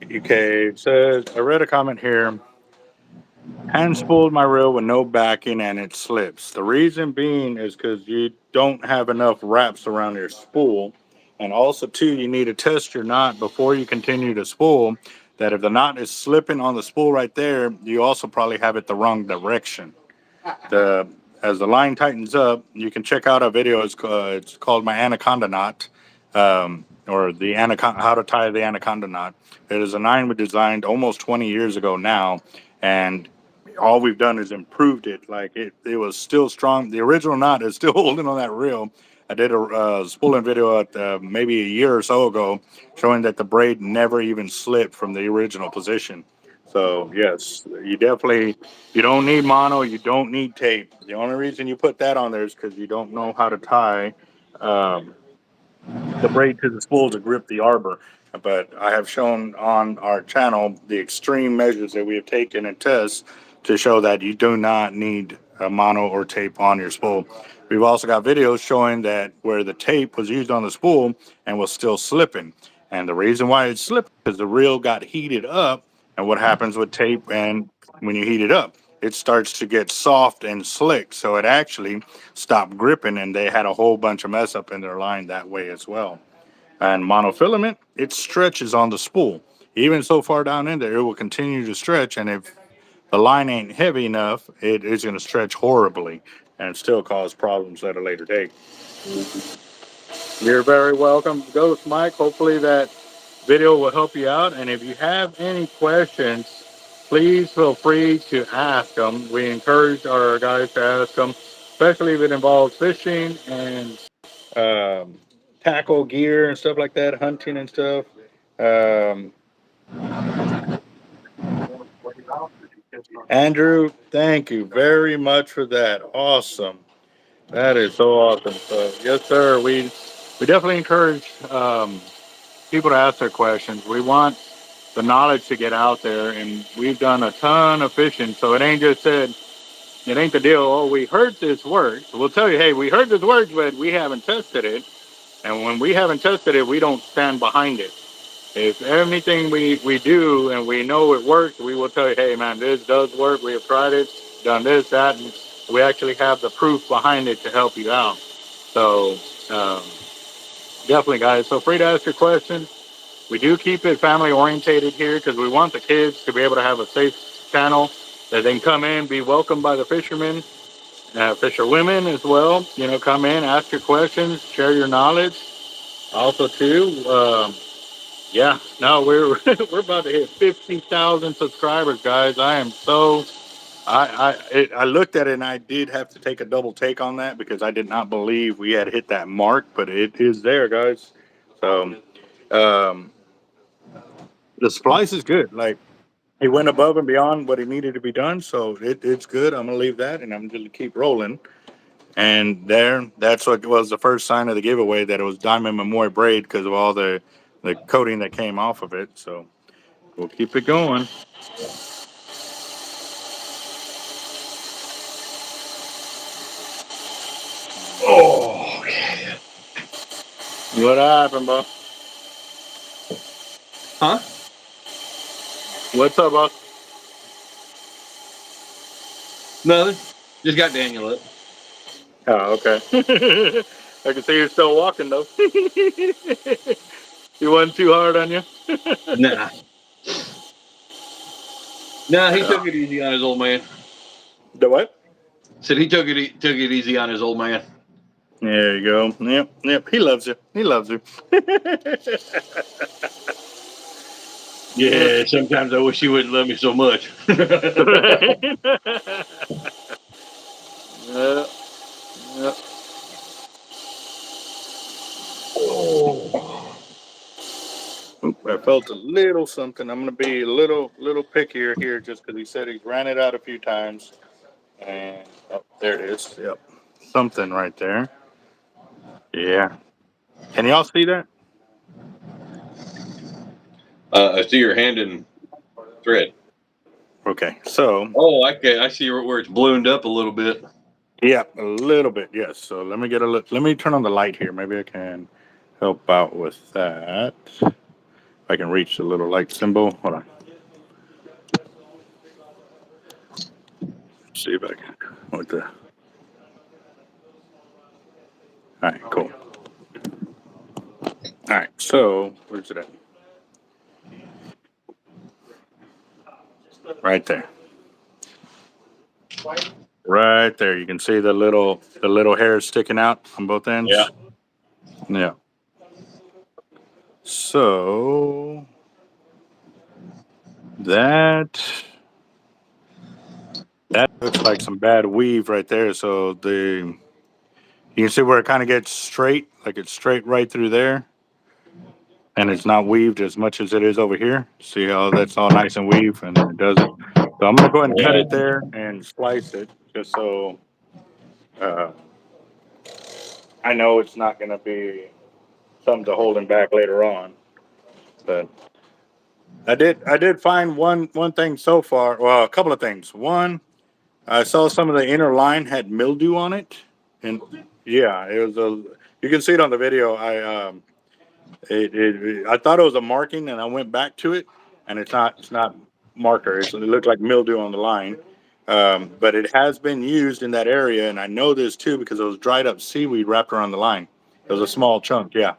Okay, it says, I read a comment here. Hand spooled my reel with no backing and it slips. The reason being is because you don't have enough wraps around your spool. And also, too, you need to test your knot before you continue to spool. That if the knot is slipping on the spool right there, you also probably have it the wrong direction. The As the line tightens up, you can check out a video. It's called my anaconda knot, or the anaconda, how to tie the anaconda knot. It is a nine we designed almost 20 years ago now, and all we've done is improved it. Like it was still strong. The original knot is still holding on that reel. I did a spooling video at maybe a year or so ago, showing that the braid never even slipped from the original position. So yes, you don't need mono, you don't need tape. The only reason you put that on there is because you don't know how to tie um, the braid to the spool to grip the arbor. But I have shown on our channel the extreme measures that we have taken and tests to show that you do not need a mono or tape on your spool. We've also got videos showing that where the tape was used on the spool and was still slipping. And the reason why it slipped is the reel got heated up. And what happens with tape and when you heat it up, it starts to get soft and slick. So it actually stopped gripping, and they had a whole bunch of mess up in their line that way as well. And monofilament, it stretches on the spool. Even so far down in there, it will continue to stretch. And if the line ain't heavy enough, it is going to stretch horribly and still cause problems at a later date. You're very welcome, Ghost Mike. Hopefully that video will help you out. And if you have any questions, please feel free to ask them. We encourage our guys to ask them, especially if it involves fishing and um, tackle gear and stuff like that, hunting and stuff. Um, Andrew, thank you very much for that. Awesome. That is so awesome. So, yes, sir. We definitely encourage people to ask their questions. We want the knowledge to get out there, and we've done a ton of fishing. So it ain't just said, it ain't the deal. Oh, we heard this works. We'll tell you, hey, we heard this works, but we haven't tested it. And when we haven't tested it, we don't stand behind it. If anything we do and we know it works, we will tell you, hey, man, this does work. We have tried it, done this, that, and we actually have the proof behind it to help you out. So um, definitely, guys, so free to ask your questions. We do keep it family orientated here because we want the kids to be able to have a safe channel that they can come in, be welcomed by the fishermen, fisherwomen as well. You know, come in, ask your questions, share your knowledge. Also, too, yeah, no, we're we're about to hit 50,000 subscribers, guys. I am so I looked at it and I did have to take a double take on that because I did not believe we had hit that mark, but it is there, guys. So um, the splice is good. Like he went above and beyond what he needed to be done, so it's good. I'm gonna leave that and I'm gonna keep rolling. And that's what was the first sign of the giveaway that it was diamond memoy braid because of all the coating that came off of it. So we'll keep it going. Oh, What happened, boss? huh? What's up, boss? Nothing. Just got Daniel up. Oh, okay. I can see you're still walking though. He wasn't too hard on you. Nah. Nah, he took it easy on his old man. The what? Said he took it easy on his old man. There you go. Yep, yep. He loves you. He loves you. Yeah, sometimes I wish he wouldn't love me so much. Yep, yep. Oop, I felt a little something. I'm gonna be a little pickier here just because he said he's ran it out a few times. And oh, there it is. Yep. Something right there. Yeah. Can y'all see that? I see your hand in thread. Okay. So, Oh, okay. I see where it's ballooned up a little bit. yeah, a little bit. Yes. So let me get a look. Let me turn on the light here. Maybe I can help out with that. If I can reach the little light symbol. Hold on. See if I can. With the. All right. Cool. All right. So where's it at? Right there. Right there. You can see the little hairs sticking out on both ends. Yeah. So that looks like some bad weave right there. So you can see where it kind of gets straight, like it's straight right through there, and it's not weaved as much as it is over here. See how that's all nice and weave, and then it doesn't. So I'm gonna go ahead and cut Yeah. it there and splice it, just so uh, I know it's not gonna be something to hold him back later on. But I did find one thing so far. Well, a couple of things. One, I saw some of the inner line had mildew on it, and yeah, it was a. You can see it on the video. I thought it was a marking, and I went back to it, and it's not. It's not marker. It looked like mildew on the line, but it has been used in that area, and I know this too because it was dried up seaweed wrapped around the line. It was a small chunk. Yeah,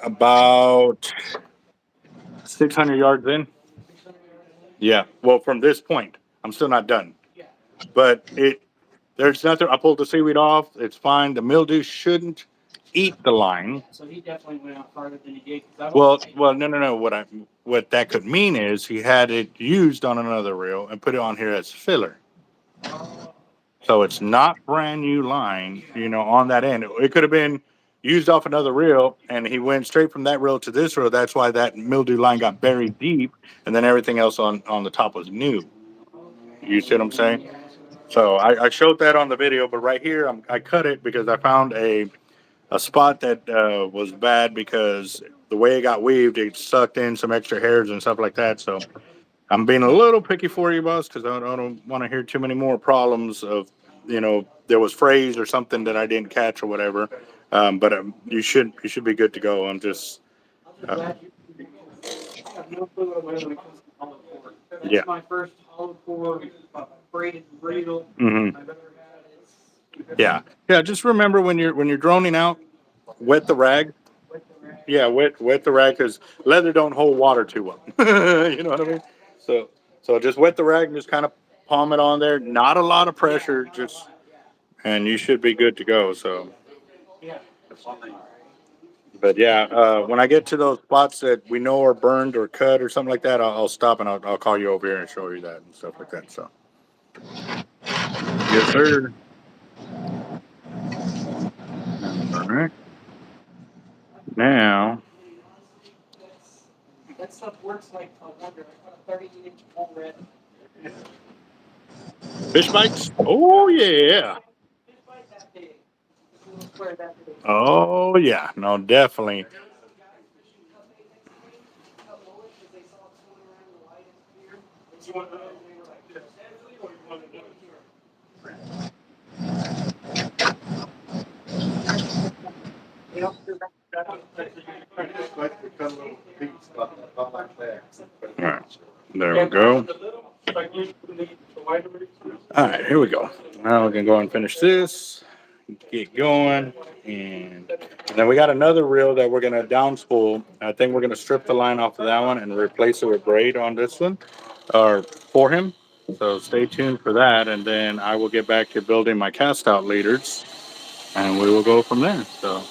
about 600 yards in. Yeah. Well, from this point, I'm still not done. But there's nothing. I pulled the seaweed off. It's fine. The mildew shouldn't eat the line. So he definitely went out farther than he did. Well, no. What that could mean is he had it used on another reel and put it on here as filler. So it's not brand new line, on that end. It could have been used off another reel, and he went straight from that reel to this reel. That's why that mildew line got buried deep, and then everything else on the top was new. You see what I'm saying? So I showed that on the video, but right here I cut it because I found a spot that was bad because the way it got weaved, it sucked in some extra hairs and stuff like that. So I'm being a little picky for you, boss, because I don't want to hear too many more problems of, there was phrase or something that I didn't catch or whatever. But you should be good to go. I'm just, uh, I have no clue what I'm when it comes to hollow core. That's yeah. my first hollow core braided reel Hmm. I've ever had. Yeah. Yeah. Just remember when you're droning out, wet the rag. With the rag. Yeah, wet the rag because leather don't hold water too well. You know what I mean? So just wet the rag and just kind of palm it on there. Not a lot of pressure, just and you should be good to go. So, Yeah. but yeah, when I get to those spots that we know are burned or cut or something like that, I'll stop and I'll call you over here and show you that and stuff like that. So, yes, sir. All right. Now, That stuff works like a wonder. I got a 30-inch bull red. fish bites. Oh yeah. Just like that big. This little square that big. Oh yeah. No, definitely. You want to, this, or you want to do it? All right. There we go. Like you need the wider reach. All right, here we go. Now we can go and finish this, get going, and then we got another reel that we're gonna down spool. I think we're gonna strip the line off of that one and replace it with braid on this one, or for him. So stay tuned for that, and then I will get back to building my cast out leaders, and we will go from there. So.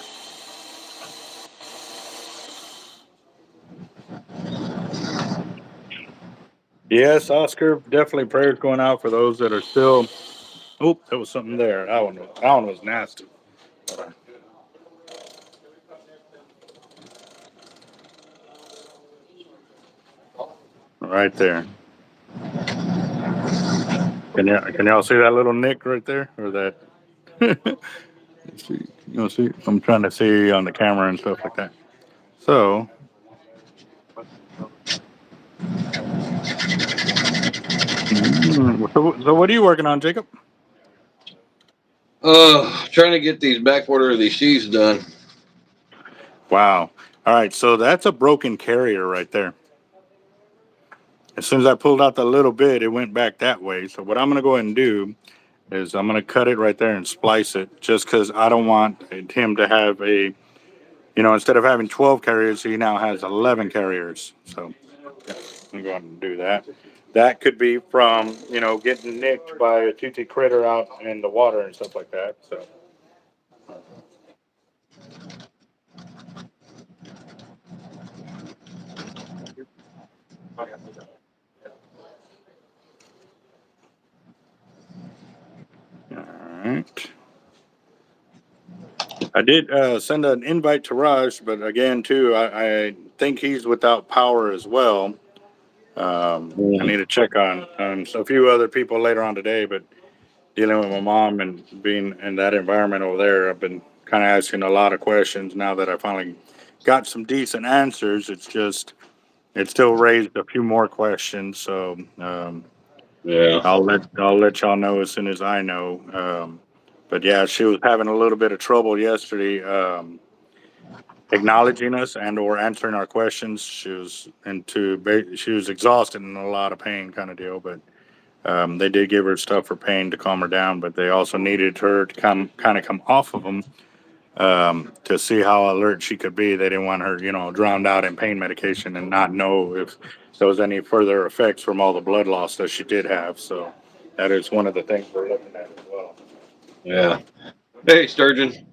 Yes, Oscar, definitely prayers going out for those that are still. Oh, there was something there. That one was nasty. Right there. Can y'all see that little nick right there, or that? Let's see. You know, see, I'm trying to see on the camera and stuff like that. So, so what are you working on, Jacob? Trying to get these backwater of these sheaves done. Wow. All right, so that's a broken carrier right there. As soon as I pulled out the little bit, it went back that way. So what I'm going to go ahead and do is I'm going to cut it right there and splice it, just because I don't want him to have a, instead of having 12 carriers, he now has 11 carriers. So yeah, I'm going to do that. That could be from, getting nicked by a toothy critter out in the water and stuff like that. So. All right. I did send an invite to Raj, but again, too, I think he's without power as well. I need to check on a few other people later on today, but dealing with my mom and being in that environment over there, I've been kind of asking a lot of questions. Now that I finally got some decent answers, it still raised a few more questions. So Yeah. I'll let y'all know as soon as I know. But yeah, she was having a little bit of trouble yesterday. Acknowledging us and or answering our questions. She was exhausted and in a lot of pain kind of deal, but they did give her stuff for pain to calm her down, but they also needed her to come off of them to see how alert she could be. They didn't want her, drowned out in pain medication and not know if there was any further effects from all the blood loss that she did have. So that is one of the things we're looking at as well. Yeah. Hey, Sturgeon.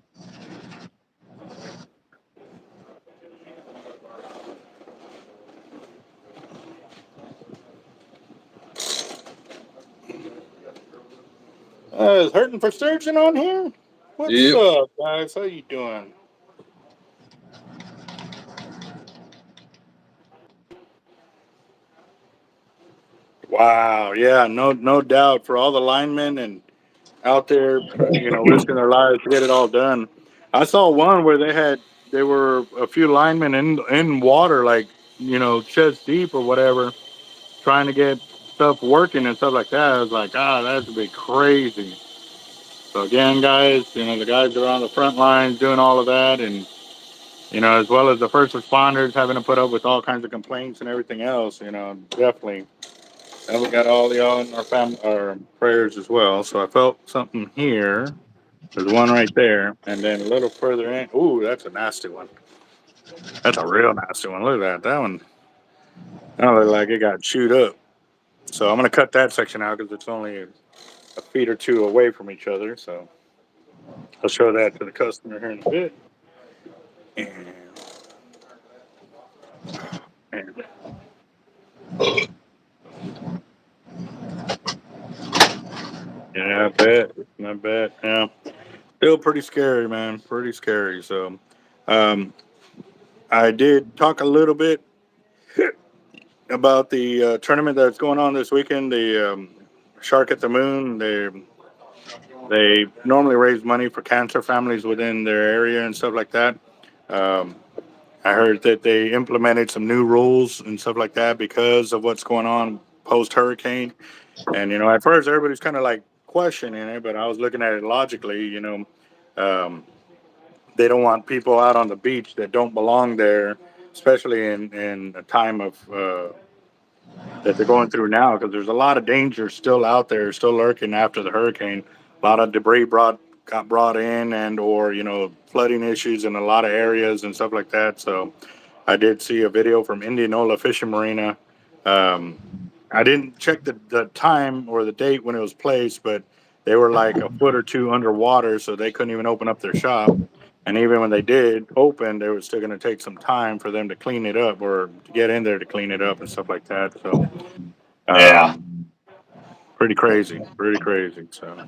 Is Hurting for Surgeon on here? What's Yep. up, guys? How you doing? Wow, yeah, no doubt for all the linemen and out there, risking their lives to get it all done. I saw one where they were a few linemen in water, like chest deep or whatever, trying to get stuff working and stuff like that. I was like, that's a bit crazy. So again, guys, the guys that are on the front lines doing all of that, and as well as the first responders having to put up with all kinds of complaints and everything else, definitely. And we got all y'all in our prayers as well. So I felt something here. There's one right there, and then a little further in. Ooh, that's a nasty one. That's a real nasty one. Look at that. That one. That looked like it got chewed up. So I'm gonna cut that section out because it's only a feet or two away from each other. So I'll show that to the customer here in a bit. And, and yeah, I bet. I bet. Yeah. Still pretty scary, man. Pretty scary. So, um, I did talk a little bit about the tournament that's going on this weekend. The Shark at the Moon. They normally raise money for cancer families within their area and stuff like that. Um, I heard that they implemented some new rules and stuff like that because of what's going on post hurricane. And at first everybody's kind of like questioning it, but I was looking at it logically. Um, they don't want people out on the beach that don't belong there, especially in a time of that they're going through now, because there's a lot of danger still out there, still lurking after the hurricane. A lot of debris got brought in, and or flooding issues in a lot of areas and stuff like that. So I did see a video from Indianola Fishing Marina. Um, I didn't check the time or the date when it was placed, but they were like a foot or two underwater, so they couldn't even open up their shop. And even when they did open, they were still going to take some time for them to clean it up or to get in there to clean it up and stuff like that. So, Yeah. um, pretty crazy, pretty crazy. So,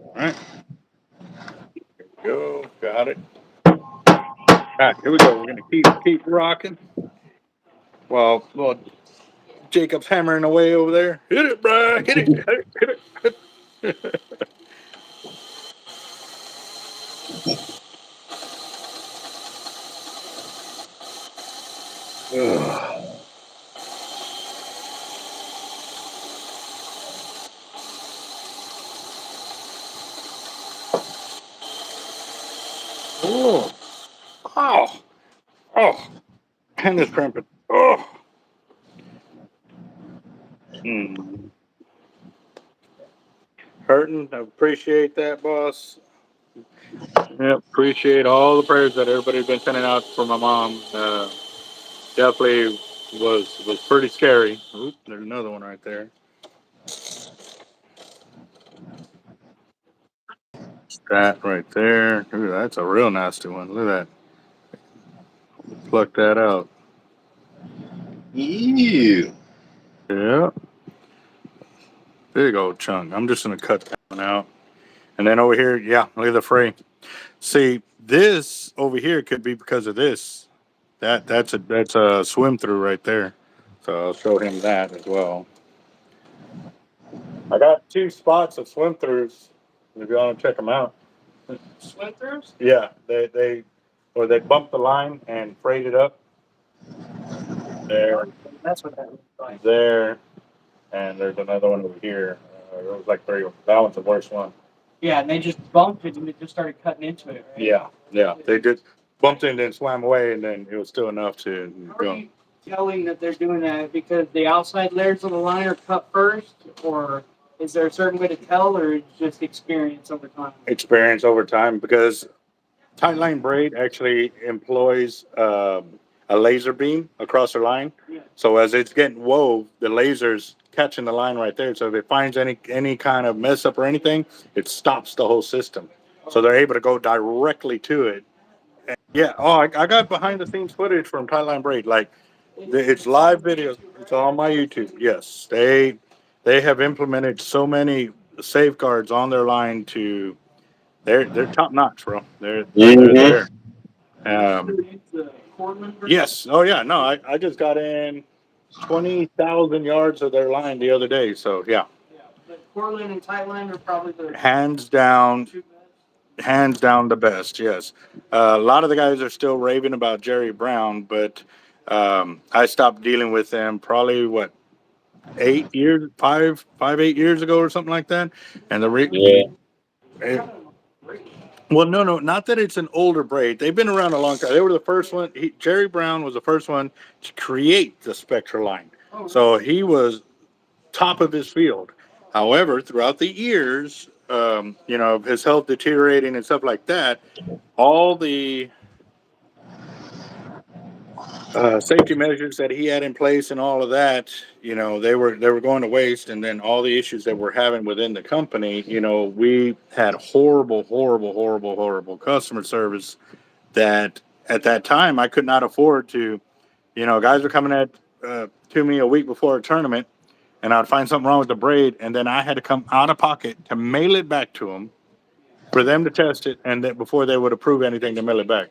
all right, go, got it. All right, here we go. We're going to keep rocking. Well, Jacob's hammering away over there. Hit it, Brad. Hit it. Hit it. Ugh. Oh, oh, oh, hand is cramping. Oh, hurting. I appreciate that, boss. Yep, appreciate all the prayers that everybody's been sending out for my mom. Definitely was pretty scary. Oop, there's another one right there. That right there. Ooh, that's a real nasty one. Look at that. Pluck that out. Ew. Yeah. Big old chunk. I'm just gonna cut that one out. And then over here, yeah, look at the fray. See, this over here could be because of this. That's a swim through right there. So I'll show him that as well. I got two spots of swim throughs. If you want to check them out. Swim throughs? Yeah, they bumped the line and frayed it up. There, That's what that looks like. there, and there's another one over here. It was like three. That one's the worst one. Yeah, and they just bumped it and it just started cutting into it, right? Yeah. They just bumped it and then swam away, and then it was still enough to How are go. you telling that they're doing that? Because the outside layers of the line are cut first, or is there a certain way to tell, or it's just experience over time? Experience over time because tight line braid actually employs a laser beam across the line. Yeah. So as it's getting wove, the laser's catching the line right there. So if it finds any kind of mess up or anything, it stops the whole system. So they're able to go directly to it. And yeah. Oh, I got behind the scenes footage from tight line braid. Like it's live video. It's on my YouTube. Yes, they have implemented so many safeguards on their line to they're top notch, bro. They're there. Yes. Oh yeah. No, I just got in 20,000 yards of their line the other day. So yeah, Yeah, but Portland and Thailand are probably the hands down, two best. hands down the best. Yes. A lot of the guys are still raving about Jerry Brown, but I stopped dealing with them probably what 8 years, 8 years ago or something like that. And Yeah. well, no, not that it's an older braid. They've been around a long time. They were the first one. Jerry Brown was the first one to create the Spectra line. So he was top of his field. However, throughout the years, his health deteriorating and stuff like that, all the safety measures that he had in place and all of that, they were going to waste. And then all the issues that we're having within the company, we had horrible, horrible, horrible, horrible customer service that at that time I could not afford to. Guys were coming to me a week before a tournament, and I'd find something wrong with the braid, and then I had to come out of pocket to mail it back to them for them to test it, and that before they would approve anything to mail it back.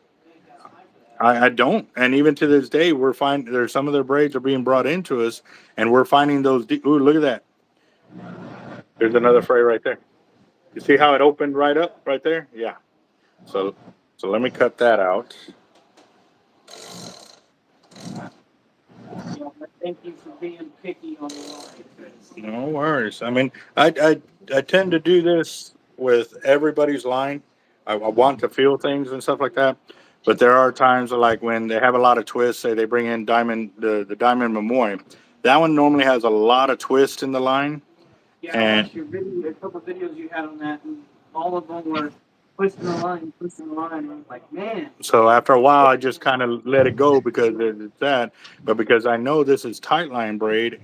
I don't, and even to this day, we're finding there's some of their braids are being brought into us, and we're finding those. Ooh, look at that! There's another fray right there. You see how it opened right up right there? Yeah. So, so let me cut that out. Thank you for being picky on the line. No worries. I mean, I tend to do this with everybody's line. I want to feel things and stuff like that. But there are times like when they have a lot of twists, say they bring in the diamond memoy. That one normally has a lot of twist in the line. Yeah, I watched your video, a couple of videos you had on that, and all of them were twisting the line, twisting the line. And I was like, man. So after a while, I just kind of let it go because it's that. But because I know this is tight line braid,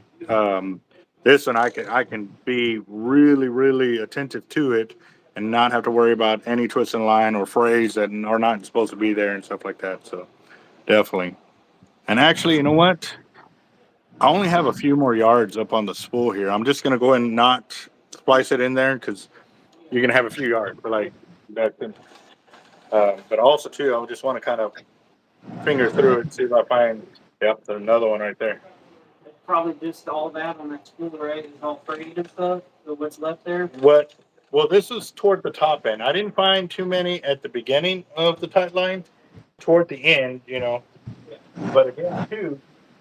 this one I can be really really attentive to it and not have to worry about any twist in line or frays that are not supposed to be there and stuff like that. So definitely. And actually, you know what? I only have a few more yards up on the spool here. I'm just gonna go ahead and not splice it in there because you're gonna have a few yards for like that. But also too, I just want to kind of finger through it, see if I find Yep, there's another one right there. Probably just all that on that spool, right? Is all frayed and stuff. So what's left there? What? Well, this is toward the top end. I didn't find too many at the beginning of the tight line. Toward the end, you know. But again, too,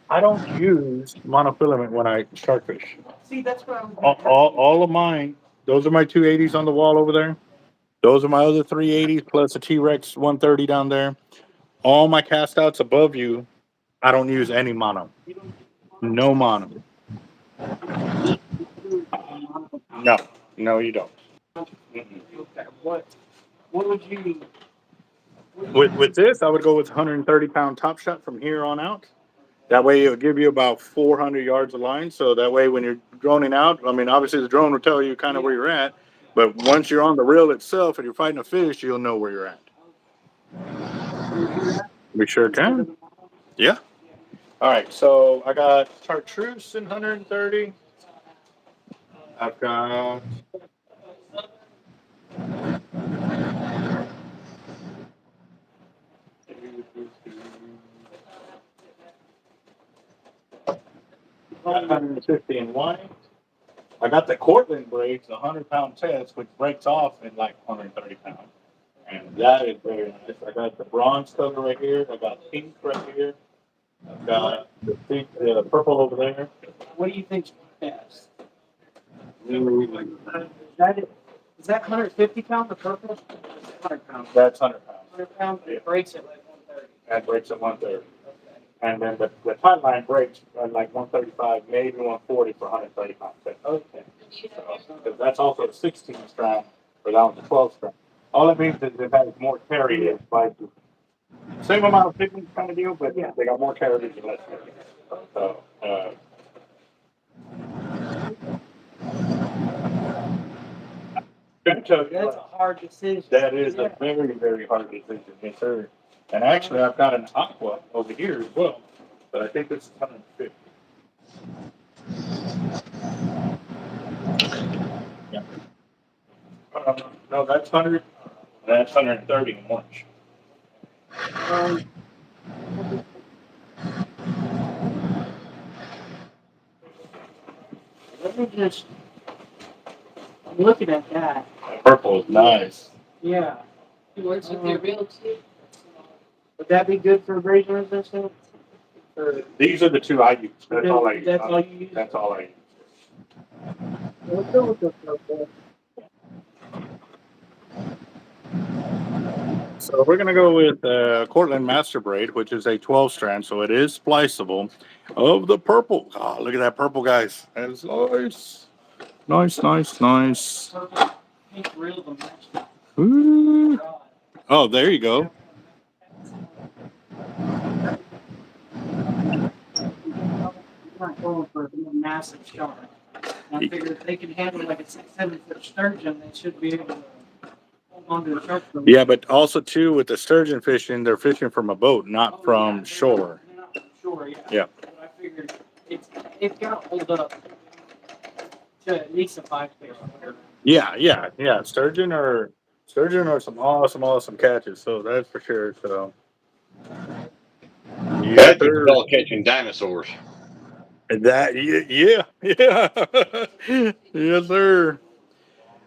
I don't use monofilament when I shark fish. See, that's what I'm. All of mine, those are my 280s on the wall over there. Those are my other 380s plus a T-Rex 130 down there. All my cast outs above you, I don't use any mono. No mono. No, no, you don't. Mm-mm. Okay, what would you? With this, I would go with 130-pound top shot from here on out. That way, it'll give you about 400 yards of line. So that way, when you're droning out, I mean, obviously the drone will tell you kind of where you're at. But once you're on the reel itself and you're fighting a fish, you'll know where you're at. We sure can. Yeah. All right. So I got chartreuse in 130. I've got. Got 150 in white. I got the Cortland braids, the 100-pound test, which breaks off in like 130 pounds. And that is very nice. I got the bronze color right here. I got pink right here. I've got the pink, purple over there. What do you think's best? Ooh, Is that 150 pounds of purple? 100 pounds. that's 100 pounds. 100 pounds. It breaks at like 130. That breaks at 130. And then the tight line breaks at like 135, maybe 140 for 130 pounds. Okay. So, that's also a 16 strand, but that one's a 12 strand. All it means is it has more carry in by same amount of thickness kind of deal, but yeah, they got more carry and less carry. So, couldn't tell you. That's a hard decision. That is a very, very hard decision, yes, sir. And actually, I've got an aqua over here as well, but I think this is 150. Yeah. No, that's 100. That's 130 in orange. Let me just. I'm looking at that. That purple is nice. Yeah. It works with your reel too. Would that be good for abrasion resistance? Or These are the two I use. That's all I use. That's all you use? That's all I use. Let's go with this purple. So we're gonna go with Cortland Master Braid, which is a 12 strand, so it is spliceable. Of the purple. Oh, look at that purple, guys. That is nice. Nice, nice, nice. Purple pink reel to match. Ooh. Oh, there you go. I'm not going for a massive shark. I figure if they can handle like a 6-7 foot sturgeon, they should be able to hold onto the shark. Yeah, but also too with the sturgeon fishing, they're fishing from a boat, not from shore. They're not from shore, yeah. Yeah. But I figured it's got to hold up to at least a 5 fish. Yeah. Sturgeon are some awesome catches. So that's for sure. So That's all catching dinosaurs. That yeah. Yes, sir.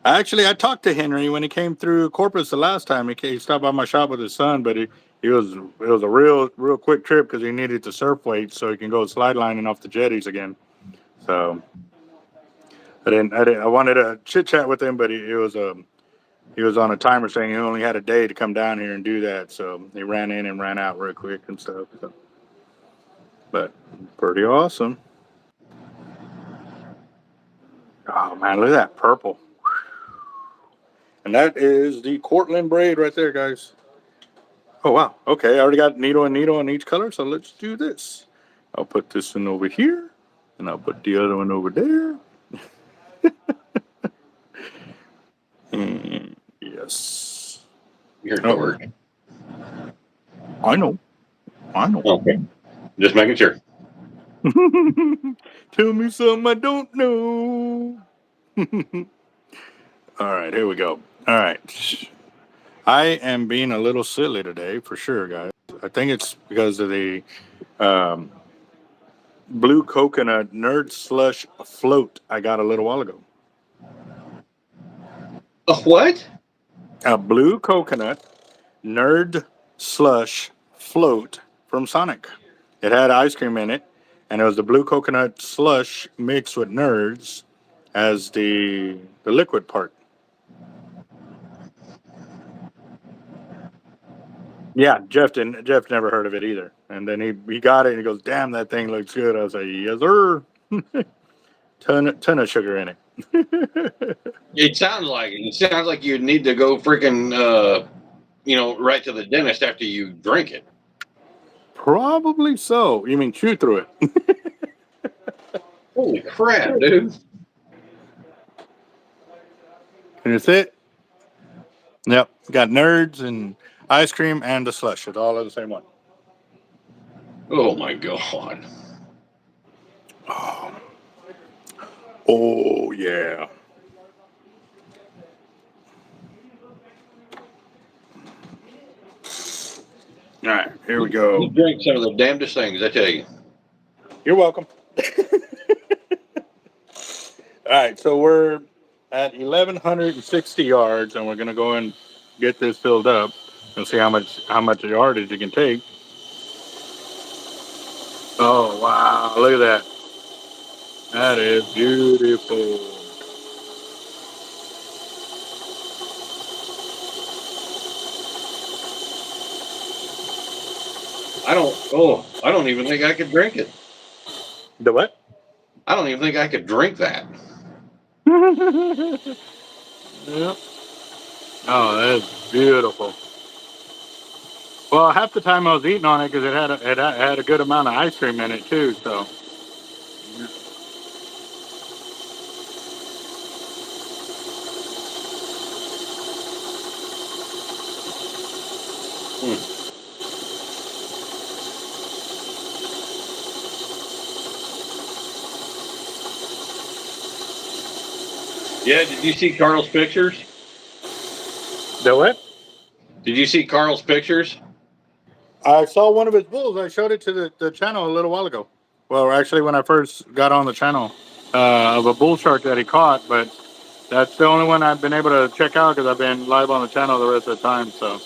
Actually, I talked to Henry when he came through Corpus the last time. He stopped by my shop with his son, but it was a real quick trip because he needed to surf weight so he can go slide lining off the jetties again. So I wanted to chit chat with him, but he was on a timer saying he only had a day to come down here and do that. So he ran in and ran out real quick and stuff. So. But pretty awesome. Oh man, look at that purple. And that is the Cortland braid right there, guys. Oh wow. Okay, I already got needle in each color, so let's do this. I'll put this one over here, and I'll put the other one over there. And yes. You're dork. I know. Okay. Just making sure. Tell me something I don't know. All right, here we go. All right. I am being a little silly today for sure, guys. I think it's because of the Blue coconut nerd slush float I got a little while ago. A what? A blue coconut nerd slush float from Sonic. It had ice cream in it, and it was the blue coconut slush mixed with nerds as the liquid part. Yeah, Jeff didn't. Jeff never heard of it either. And then he got it and he goes, "Damn, that thing looks good." I was like, "Yes, sir." Ton of sugar in it. It sounds like it. It sounds like you need to go freaking, right to the dentist after you drink it. Probably so. You mean chew through it? Holy crap, dude! And it's it. Yep. Got nerds and ice cream and the slush. It's all in the same one. Oh my god! Oh yeah. All right, here we go. You drink some of the damnedest things, I tell you. You're welcome. All right, so we're at 1,160 yards, and we're gonna go and get this filled up and see how much yardage you can take. Oh wow! Look at that. That is beautiful. I don't even think I could drink it. The what? I don't even think I could drink that. Yep. Oh, that's beautiful. Well, half the time I was eating on it because it had a good amount of ice cream in it too. So. Yeah, did you see Carl's pictures? The what? Did you see Carl's pictures? I saw one of his bulls. I showed it to the channel a little while ago. Well, actually, when I first got on the channel, of a bull shark that he caught, but that's the only one I've been able to check out because I've been live on the channel the rest of the time. So,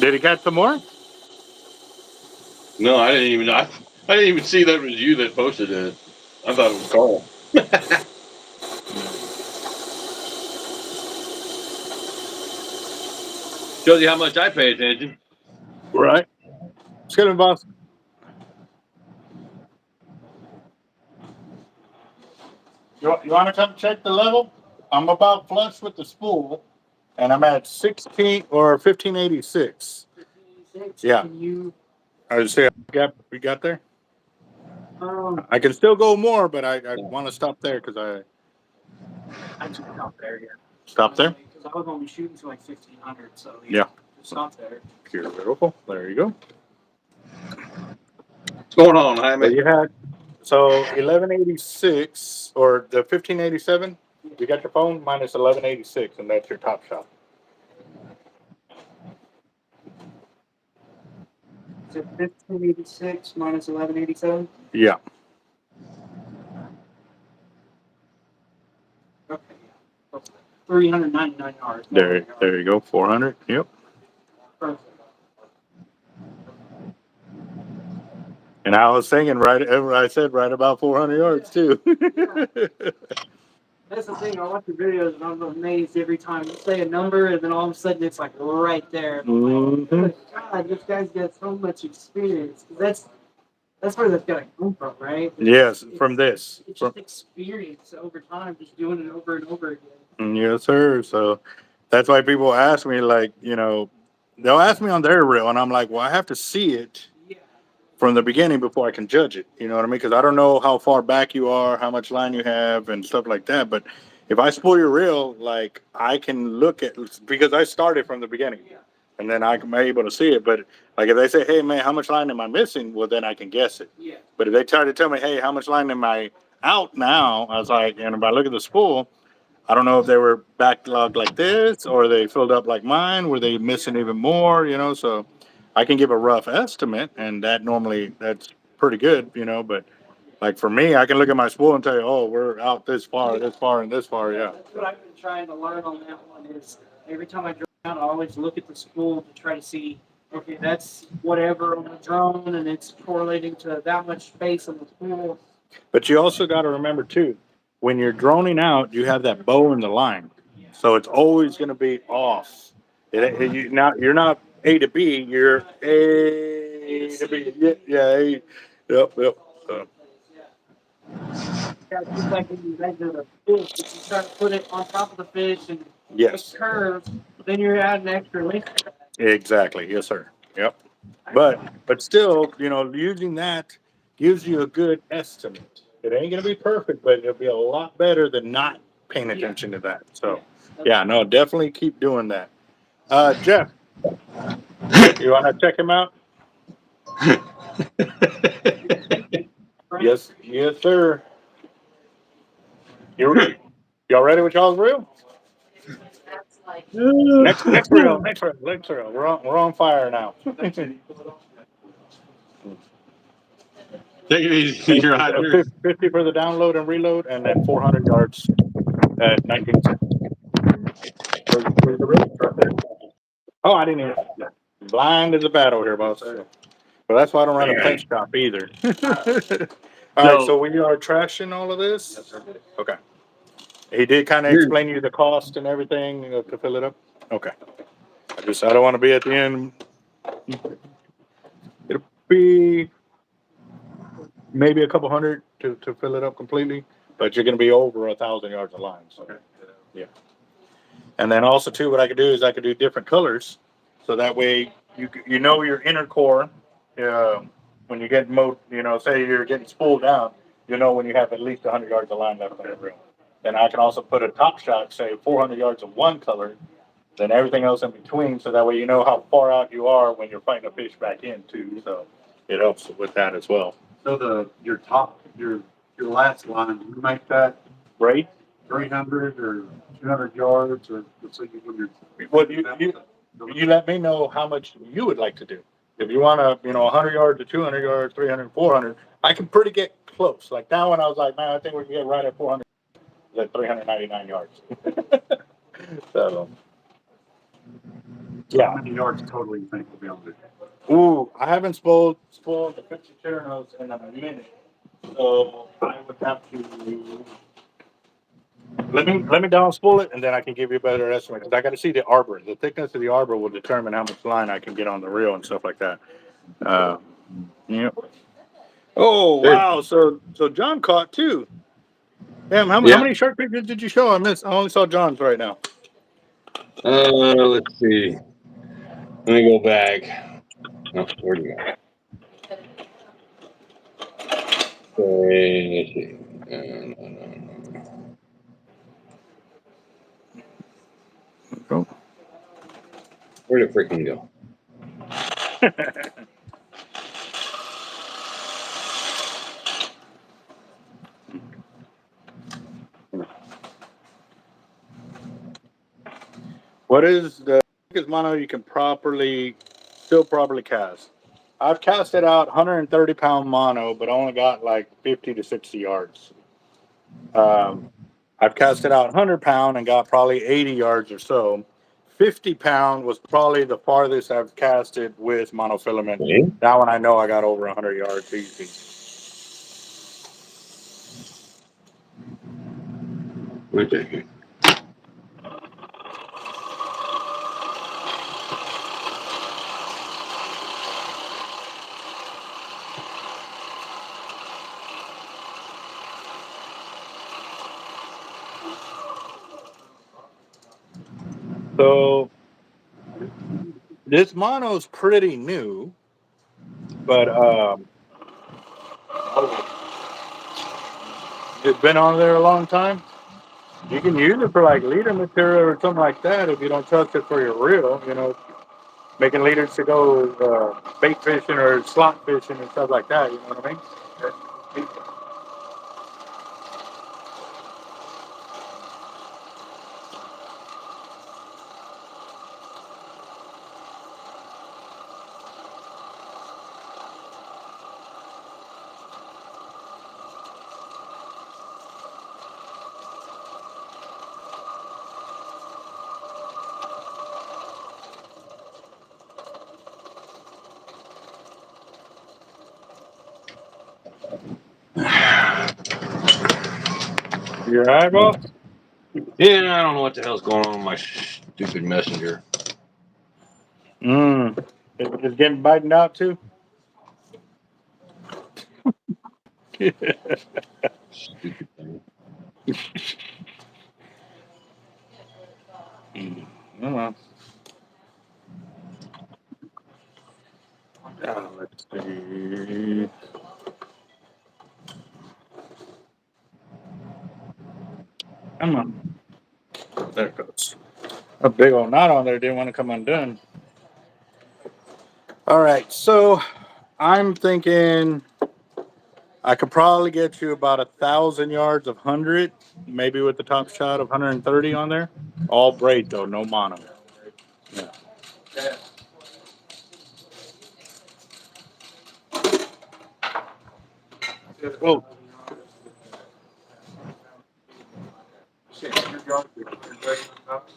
did he catch some more? No, I didn't even. I didn't even see that it was you that posted it. I thought it was Carl. Shows you how much I pay attention. Right. Excuse me, boss. You want to come check the level? I'm about flush with the spool, and I'm at 16 or 1586. Yeah. Can you, I would say we got there. um, I can still go more, but I want to stop there because I just stop there here. stop there. Because I was only shooting to like 1,500, so Yeah. just stop there. Beautiful. There you go. What's going on, So Jaime? you had 1186 or the 1587. You got your phone minus 1186, and that's your top shot. Is it 1586 minus 1187? Yeah. Okay. 399 yards. There you go. 400. Yep. Perfect. And I was singing I said right about 400 yards too. That's the thing. I watch the videos and I'm amazed every time you say a number, and then all of a sudden it's like right there. And I'm like, good God, this guy's got so much experience. 'Cause that's where that's got to come from, right? Yes, from this. It's just experience over time, just doing it over and over again. Yes, sir. So that's why people ask me, like, they'll ask me on their reel, and I'm like, well, I have to see it Yeah. from the beginning before I can judge it. You know what I mean? Because I don't know how far back you are, how much line you have, and stuff like that. But if I spool your reel, like, I can look at, because I started from the beginning, and then I'm able to see it. But like if they say, hey man, how much line am I missing? Well, then I can guess it. Yeah. But if they try to tell me, hey, how much line am I out now? I was like, and if I look at the spool, I don't know if they were backlogged like this or they filled up like mine. Were they missing even more? So I can give a rough estimate, and that's pretty good, but like for me, I can look at my spool and tell you, oh, we're out this far, and this far, yeah. That's what I've been trying to learn on that one is every time I drone out, I always look at the spool to try to see, okay, that's whatever on the drone, and it's correlating to that much space on the spool. But you also got to remember too, when you're droning out, you have that bow in the line, so it's always going to be off. You're not A to B, you're A to B. Yeah, yeah, A. Yep, yep. Yeah, just like when you measure the fish, if you try to put it on top of the fish and Yes, it curves, then you're adding extra length. exactly. Yes, sir. Yep. But still, using that gives you a good estimate. It ain't gonna be perfect, but it'll be a lot better than not paying attention to that. So, yeah, no, definitely keep doing that. Jeff, you want to check him out? Yes, yes, sir. You y'all ready with y'all's reel? Next reel, next reel. We're on fire now. Take it easy. You're out here. 50 for the download and reload, and then 400 yards at 19 cents. Where's the reel? Right there. Oh, I didn't even. Blind as a battle here, boss. But that's why I don't run a pet shop either. All right, so we are trashing all of this. Okay. He did kind of Here. explain you the cost and everything to fill it up. Okay. I don't want to be at the end. It'll be maybe a couple hundred to fill it up completely, but you're going to be over 1,000 yards of lines. Okay. Yeah. And then also too, what I could do is I could do different colors, so that way you know your inner core. When you get say you're getting spooled down, when you have at least 100 yards of line left on the reel. Then I can also put a top shot, say 400 yards of one color, then everything else in between, so that way you know how far out you are when you're fighting a fish back in too. So it helps with that as well. So your last line, you make that Right? 300 or 200 yards, or so when you're. Well, you let me know how much you would like to do. If you want to, 100 yards to 200 yards, 300, 400, I can pretty get close. Like that one, I was like, man, I think we can get right at 400, at 399 yards. So, So yeah. how many yards total you think we'll be able to do? Ooh, I haven't spoiled the 50 Chernos in a minute, so I would have to let me down spool it, and then I can give you a better estimate because I got to see the arbor. The thickness of the arbor will determine how much line I can get on the reel and stuff like that. Yeah. Oh wow! So John caught two. Damn, how Yeah. many shark pictures did you show on this? I only saw John's right now. Let's see. Let me go back. No, where'd you go? Let's see. No. Oh. Where'd it freaking go? What is the biggest mono you can still properly cast? I've casted out 130-pound mono, but only got like 50 to 60 yards. I've casted out 100-pound and got probably 80 yards or so. 50-pound was probably the farthest I've casted with monofilament. Okay. That one I know I got over 100 yards easy. Wait a second. So this mono's pretty new, but it's been on there a long time. You can use it for like leader material or something like that if you don't trust it for your reel. Making leaders to go bait fishing or slot fishing and stuff like that. You know what I mean? Your eyeball? Yeah, I don't know what the hell's going on with my stupid messenger. It's getting biting out too. Stupid thing. Come on. Let's see. Come on. There it goes. A big old knot on there didn't want to come undone. All right, so I'm thinking I could probably get you about 1,000 yards of 100, maybe with the top shot of 130 on there. All braid though, no mono. Yeah. Whoa.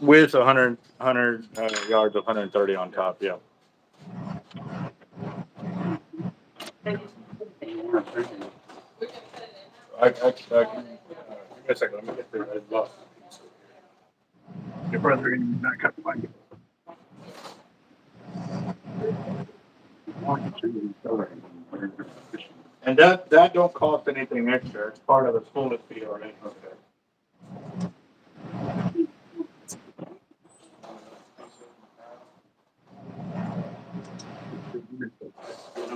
With 100 yards of 130 on top, yeah. Give me a second. Let me get there. I lost. Your brother and not cut mine. And that don't cost anything extra. It's part of the spooling fee already. Okay.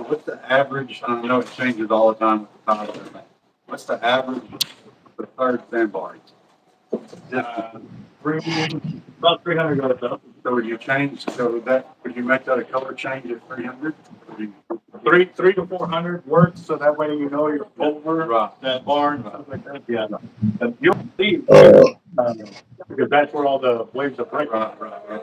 What's the average, I know it changes all the time with the time. What's the average for third sandbar? Uh, about 300 yards up. So would you change, so that, would you make that a color change at 300? Three to 400 works, so that way you know you're over Right. that barn, stuff like that. Yeah, no. And you'll see, because that's where all the waves are breaking. Right.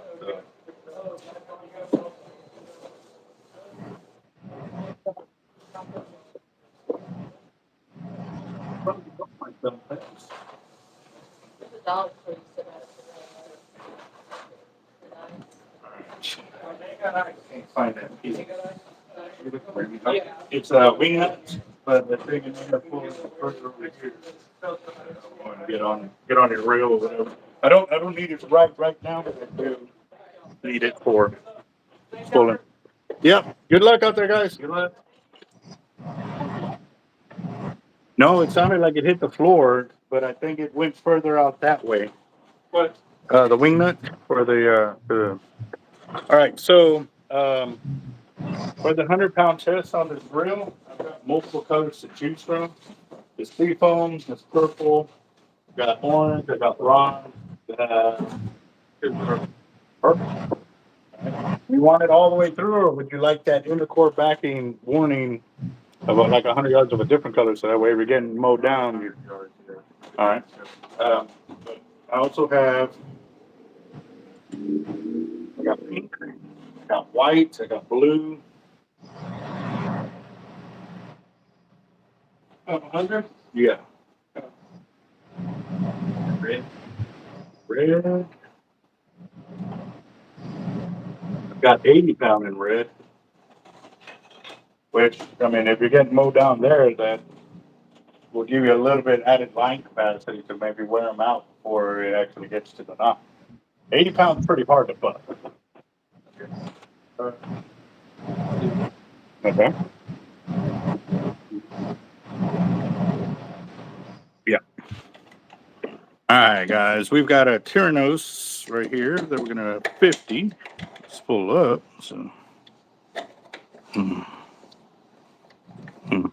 So, The dog food, so Can't find that piece. It's wing nuts, but the thing is pulling further over here. Get on your reel or whatever. I don't need it right now, but I do need it for pulling. Yep. Good luck out there, guys. Good luck. No, it sounded like it hit the floor, but I think it went further out that way. What? The wing nut for the. All right, so for the 100-pound test on this grill, I've got multiple colors to choose from. There's sea foam, there's purple, got orange, I got bronze, purple. You want it all the way through, or would you like that intercore backing warning about like 100 yards of a different color, so that way if you're getting mowed down, you. All right. Um, I also have. I got pink, I got white, I got blue. 100? Yeah. Red. Red. I've got 80-pound in red. Which, I mean, if you're getting mowed down there, that will give you a little bit added line capacity to maybe wear them out before it actually gets to the knot. 80 pounds is pretty hard to butt. Okay. Yeah. All right, guys, we've got a Tyrannos right here that we're gonna 50. Let's pull up. So. Hmm. Hmm.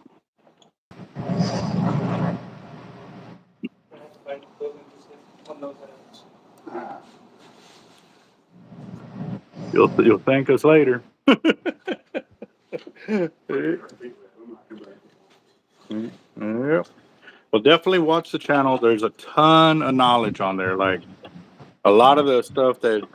You'll thank us later. Yep. Well, definitely watch the channel. There's a ton of knowledge on there. Like a lot of the stuff that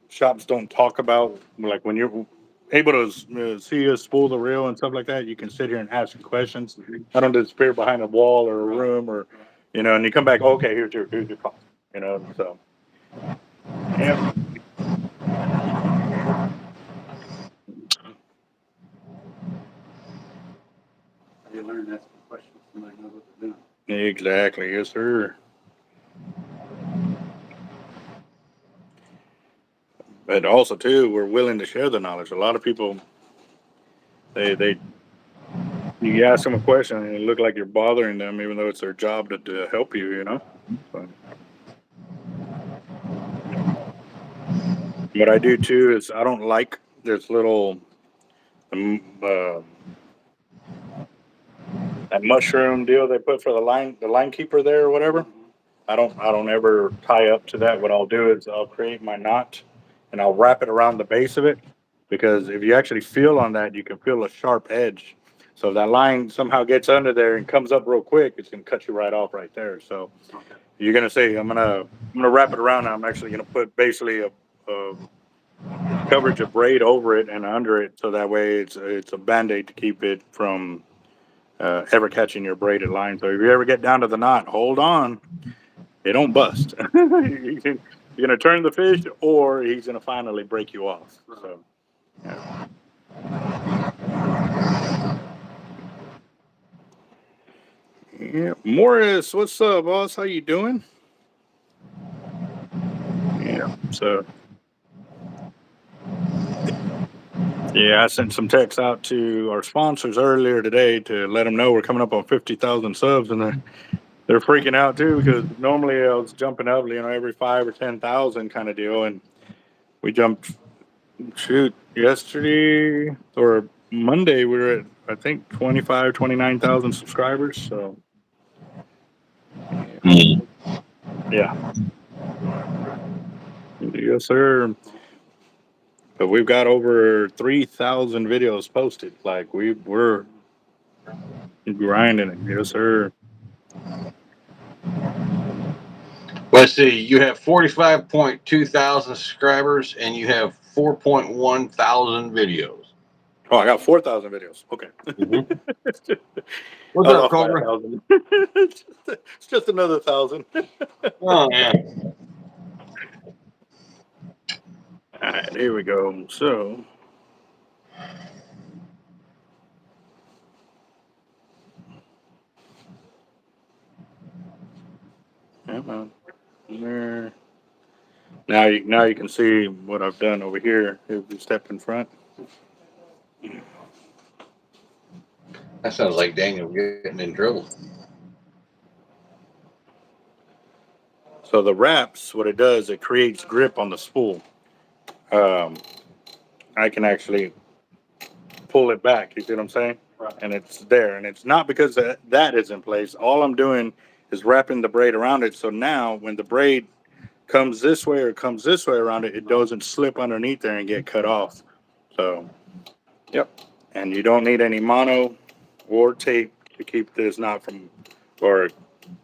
shops don't talk about, like when you're able to see us spool the reel and stuff like that, you can sit here and ask questions. I don't disappear behind a wall or a room or, and you come back, okay, here's your call, so. Yeah. you learn that's the question, somebody knows what they're doing. Exactly. Yes, sir. But also too, we're willing to share the knowledge. A lot of people, they you ask them a question and it look like you're bothering them, even though it's their job to help you. You know. So, what I do too is I don't like this little uh, that mushroom deal they put for the line keeper there or whatever. I don't ever tie up to that. What I'll do is I'll create my knot and I'll wrap it around the base of it, because if you actually feel on that, you can feel a sharp edge. So if that line somehow gets under there and comes up real quick, it's gonna cut you right off right there. So you're gonna say I'm gonna wrap it around. And I'm actually gonna put basically a coverage of braid over it and under it, so that way it's a band-aid to keep it from ever catching your braided line. So if you ever get down to the knot, hold on, it don't bust. You're gonna turn the fish, or he's gonna finally break you off. So yeah. Yeah. Morris, what's up, boss? How you doing? Yeah. So yeah, I sent some texts out to our sponsors earlier today to let them know we're coming up on 50,000 subs, and they're freaking out too, because normally I was jumping up, every 5 or 10,000 kind of deal, and we jumped. Shoot, yesterday or Monday we were at, I think, 29,000 subscribers. So yeah, yes sir. But we've got over 3,000 videos posted. Like we're grinding it. Yes sir. Let's see. You have 45.2 thousand subscribers, and you have 4.1 thousand videos. Oh, I got 4,000 videos. Okay. Mm-hmm. I What's was up, off by Cobra? 1,000. It's just another 1,000. Oh yeah. All right, here we go. So come on. There. Now you can see what I've done over here. If you step in front. That sounds like Daniel getting in trouble. So the wraps, what it does, it creates grip on the spool. Um, I can actually pull it back. You see what I'm saying? Right. And it's there, and it's not because that is in place. All I'm doing is wrapping the braid around it. So now, when the braid comes this way or comes this way around it, it doesn't slip underneath there and get cut off. So, yep. And you don't need any mono or tape to keep this knot from, or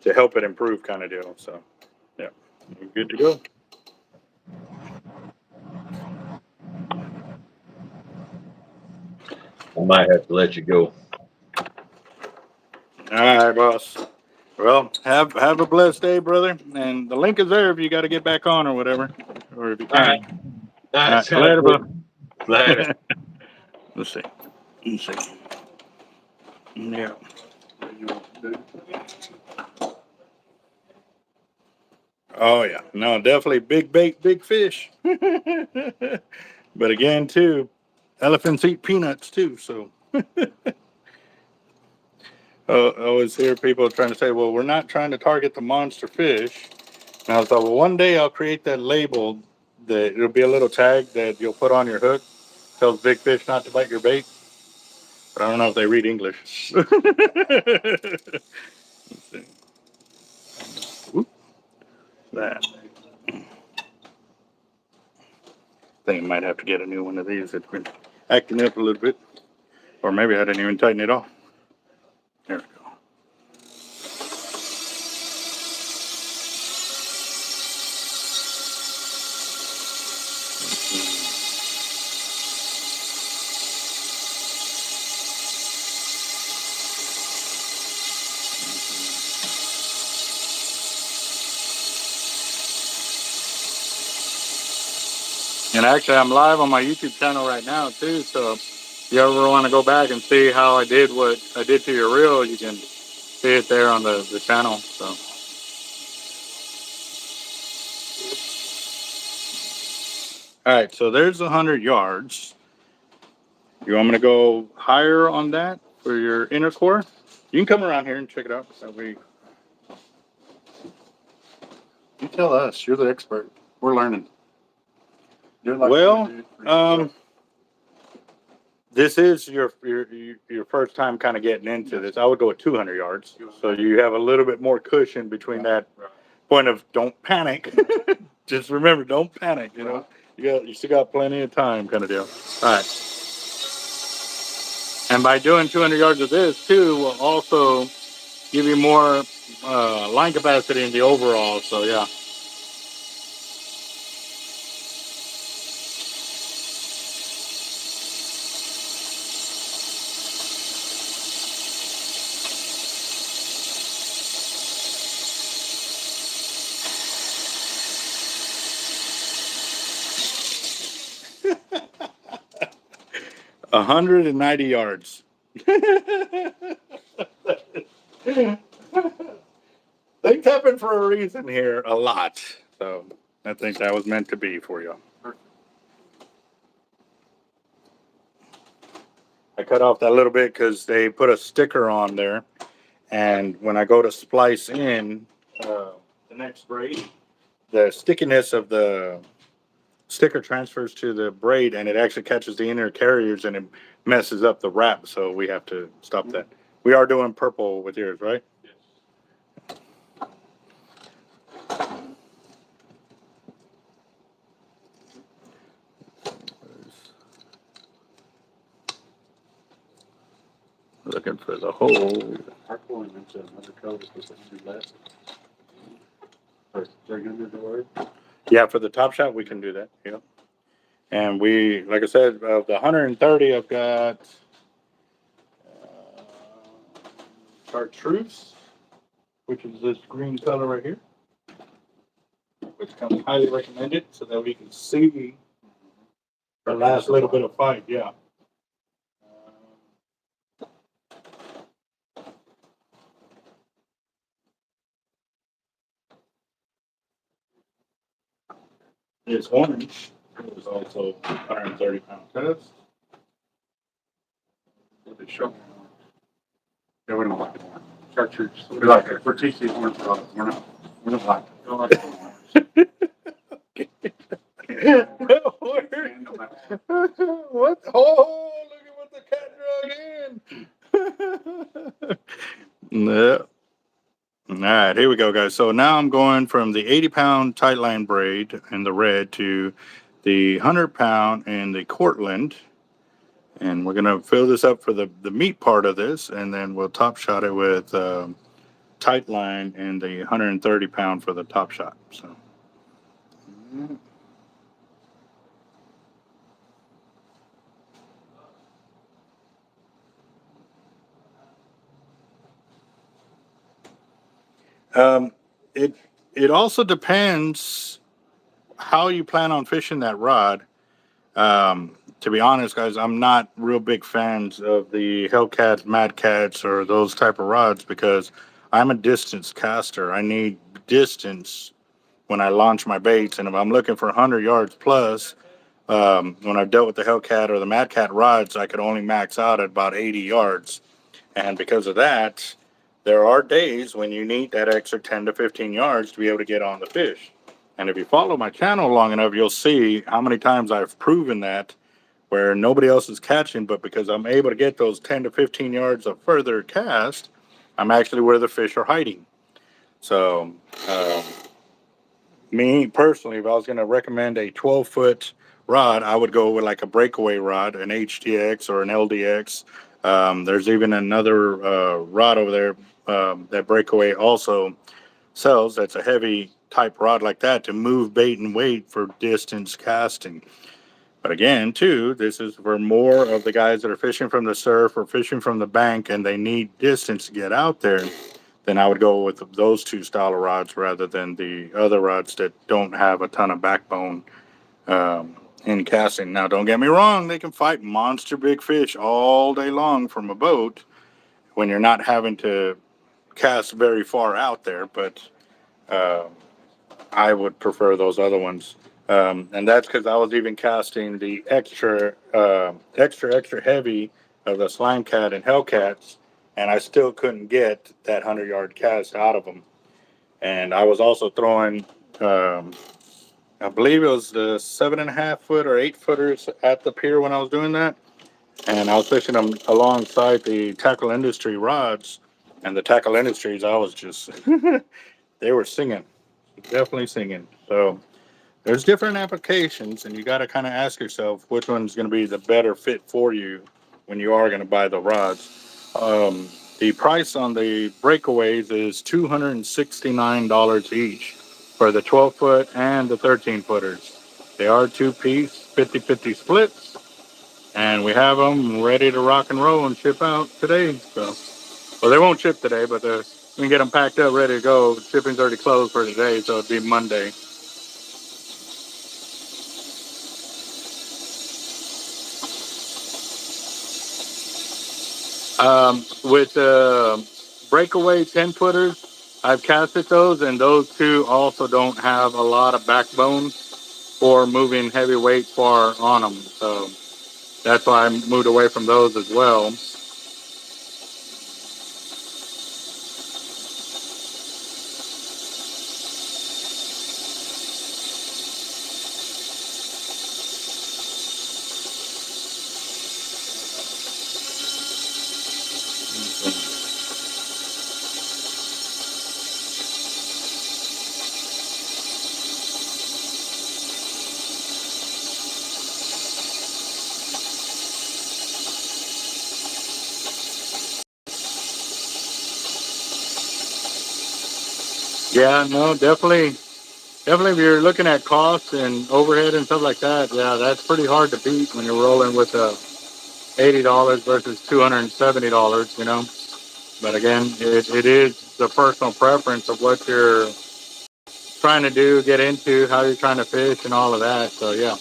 to help it improve, kind of deal. So, yeah, you're good to go. I might have to let you go. All right, boss. Well, have a blessed day, brother. And the link is there if you got to get back on or whatever, or if you All right. can. All All right. right, Sounds later, bro. good. Later. Let's see. Let's see. Yeah. Oh yeah. No, definitely big bait, big fish. But again, too, elephants eat peanuts too. So I always hear people trying to say, "Well, we're not trying to target the monster fish." And I thought, well, one day I'll create that label that it'll be a little tag that you'll put on your hook, tells big fish not to bite your bait. But I don't know if they read English. Whoop, that. I think I might have to get a new one of these. It's been acting up a little bit. Or maybe I didn't even tighten it off. There we go. And actually, I'm live on my YouTube channel right now, too. So if you ever want to go back and see how I did what I did to your reel, you can hit see it there on the channel. So. All right, so there's 100 yards. You want me to go higher on that for your inner core? You can come around here and check it out. So you tell us. You're the expert. We're learning. Well, this is your first time kind of getting into this. I would go with 200 yards, so you have a little bit more cushion between that point of don't panic. Just remember, don't panic. You know, you still got plenty of time, kind of deal. All right. And by doing 200 yards of this too, will also give you more line capacity in the overall. So yeah. A 190 yards. Things happen for a reason here, a lot. So I think that was meant to be for you. I cut off that little bit because they put a sticker on there, and when I go to splice in the next braid, the stickiness of the sticker transfers to the braid, and it actually catches the inner carriers and it messes up the wrap. So we have to stop that. We are doing purple with yours, right? Looking for the hole. Our pulling into another code is supposed to do less. Or 300 the word. Yeah, for the top shot, we can do that. Yeah. And we, like I said, of the 130, I've got chartreuse, which is this green color right here, which comes highly recommended so that we can see the last little bit of fight. Yeah. It's orange. It was also 130-pound test. What they show. Yeah, we don't like it. Chartreuse. We like it. We're TC orange products. We don't like it. We don't like it. What? Oh, look at what the cat drug in. No. All right, here we go, guys. So now I'm going from the 80-pound tight line braid in the red to the 100-pound in the Cortland. And we're going to fill this up for the meat part of this, and then we'll top shot it with tight line and the 130-pound for the top shot. So. It also depends how you plan on fishing that rod. To be honest, guys, I'm not real big fans of the Hellcats, Mad Cats, or those type of rods because I'm a distance caster. I need distance when I launch my baits, and if I'm looking for 100 yards plus, when I've dealt with the Hellcat or the Mad Cat rods, I could only max out at about 80 yards. And because of that, there are days when you need that extra 10 to 15 yards to be able to get on the fish. And if you follow my channel long enough, you'll see how many times I've proven that where nobody else is catching, but because I'm able to get those 10 to 15 yards of further cast, I'm actually where the fish are hiding. So, me personally, if I was going to recommend a 12-foot rod, I would go with like a breakaway rod, an HDX or an LDX. There's even another rod over there that Breakaway also sells. That's a heavy type rod like that to move bait and weight for distance casting. But again, too, this is for more of the guys that are fishing from the surf or fishing from the bank and they need distance to get out there. Then I would go with those two style of rods rather than the other rods that don't have a ton of backbone in casting. Now, don't get me wrong, they can fight monster big fish all day long from a boat when you're not having to cast very far out there, but I would prefer those other ones. And that's because I was even casting the extra heavy of the Slime Cat and Hellcats, and I still couldn't get that 100-yard cast out of them. And I was also throwing, I believe it was the 7.5 foot or 8 footers at the pier when I was doing that. And I was fishing them alongside the tackle industry rods. And the tackle industries, I was just, they were singing, definitely singing. So there's different applications, and you got to kind of ask yourself which one's going to be the better fit for you when you are going to buy the rods. The price on the breakaways is $269 each for the 12-foot and the 13-footers. They are two-piece, 50-50 splits, and we have them ready to rock and roll and ship out today. So, well, they won't ship today, but we can get them packed up, ready to go. Shipping's already closed for today, so it'd be Monday. With breakaway 10-footers, I've casted those, and those two also don't have a lot of backbone for moving heavy weight far on them. So that's why I moved away from those as well. Yeah, no, definitely. Definitely, if you're looking at costs and overhead and stuff like that, yeah, that's pretty hard to beat when you're rolling with $80 versus $270, you know. But again, it is the personal preference of what you're trying to do, get into, how you're trying to fish, and all of that. So yeah.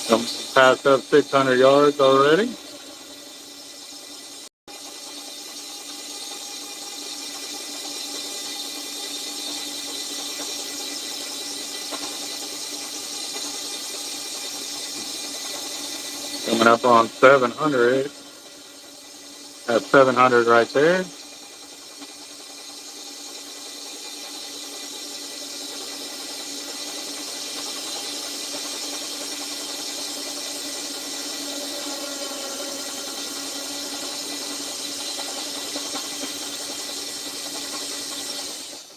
I'm passed up 600 yards already. Coming up on 700. That's 700 right there.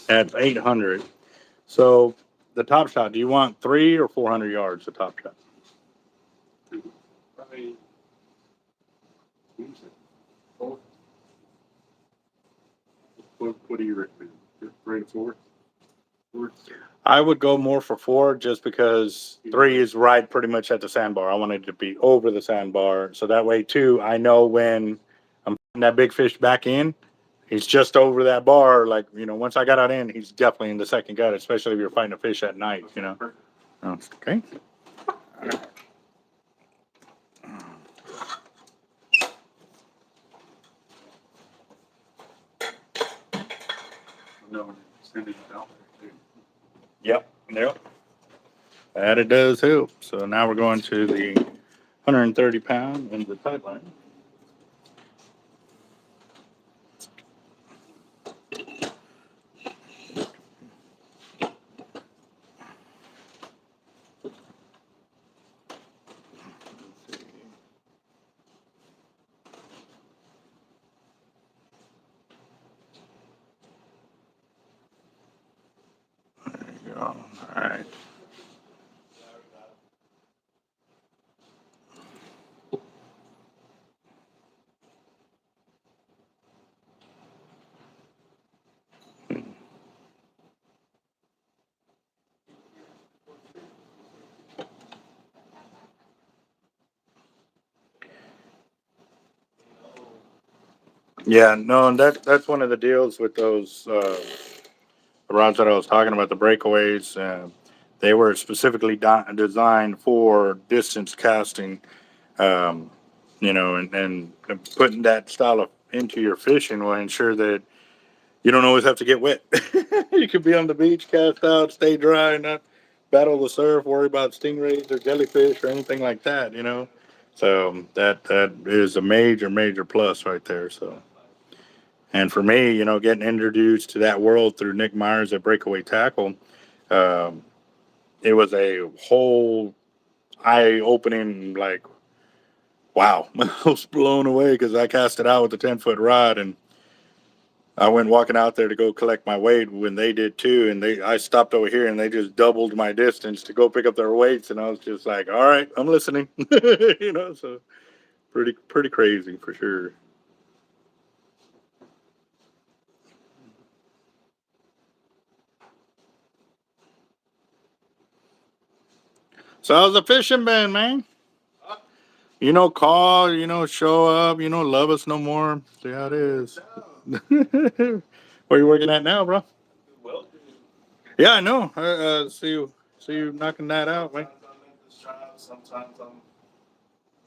That's 800. So the top shot, do you want 300 or 400 yards, the top shot? Probably, what do you recommend? 3 to 4? I would go more for 4 just because 3 is right pretty much at the sandbar. I wanted it to be over the sandbar. So that way, too, I know when I'm putting that big fish back in, he's just over that bar. Like, you know, once I got out in, he's definitely in the second gut, especially if you're fighting a fish at night, you know. Oh, okay. No, send it out there too. Yep. That it does help. So now we're going to the 130 pound and the tight line. There you go. All right. Yeah, no, and that's one of the deals with those rods that I was talking about, the breakaways. They were specifically designed for distance casting. Um, and putting that style of into your fishing will ensure that you don't always have to get wet. You could be on the beach, cast out, stay dry, not battle the surf, worry about stingrays or jellyfish or anything like that. So that is a major plus right there. So, and for me, getting introduced to that world through Nick Myers at Breakaway Tackle, um, it was a whole eye-opening, like, wow. I was blown away because I cast it out with a 10-foot rod, and I went walking out there to go collect my weight when they did too. And I stopped over here and they just doubled my distance to go pick up their weights. And I was just like, all right, I'm listening. So pretty crazy for sure. So how's the fishing been, man? Call, show up, love us no more. See how it is. Where you working at now, bro? Well, Yeah, I know. See you knocking that out, man. sometimes I'm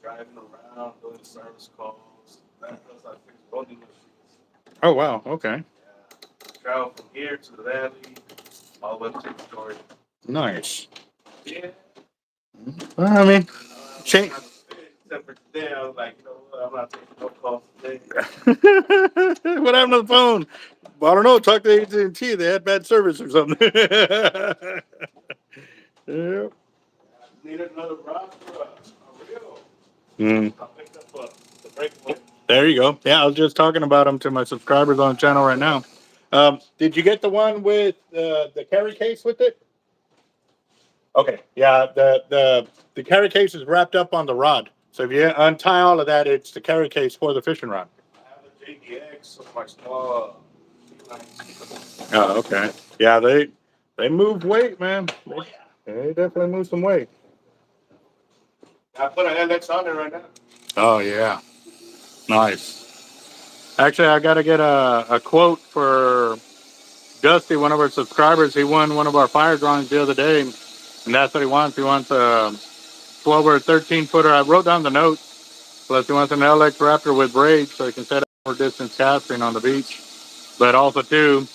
driving around doing service calls. Because I fix welding machines. Oh, wow. Okay. Travel from here to the valley, all the way to Georgia. Nice. Yeah. Well, I mean, change. Except for today, I was like, what, I'm not taking no calls today. What happened to the phone? I don't know. Talk to AT&T. They had bad service or something. Yeah. Needed another rod for a reel. Mm. I picked up the breakaway. There you go. Yeah, I was just talking about them to my subscribers on the channel right now. Did you get the one with the carry case with it? Okay. Yeah, the carry case is wrapped up on the rod. So if you untie all of that, it's the carry case for the fishing rod. I have a JDX of my small. Oh, okay. Yeah, they move weight, man. They definitely move some weight. I put an LX on there right now. Oh yeah, nice. Actually, I got to get a quote for Dusty, one of our subscribers. He won one of our fire drawings the other day, and that's what he wants. He wants a 12 or 13 footer. I wrote down the notes. Plus, he wants an LX Raptor with braids so he can set up for distance casting on the beach. But also, too,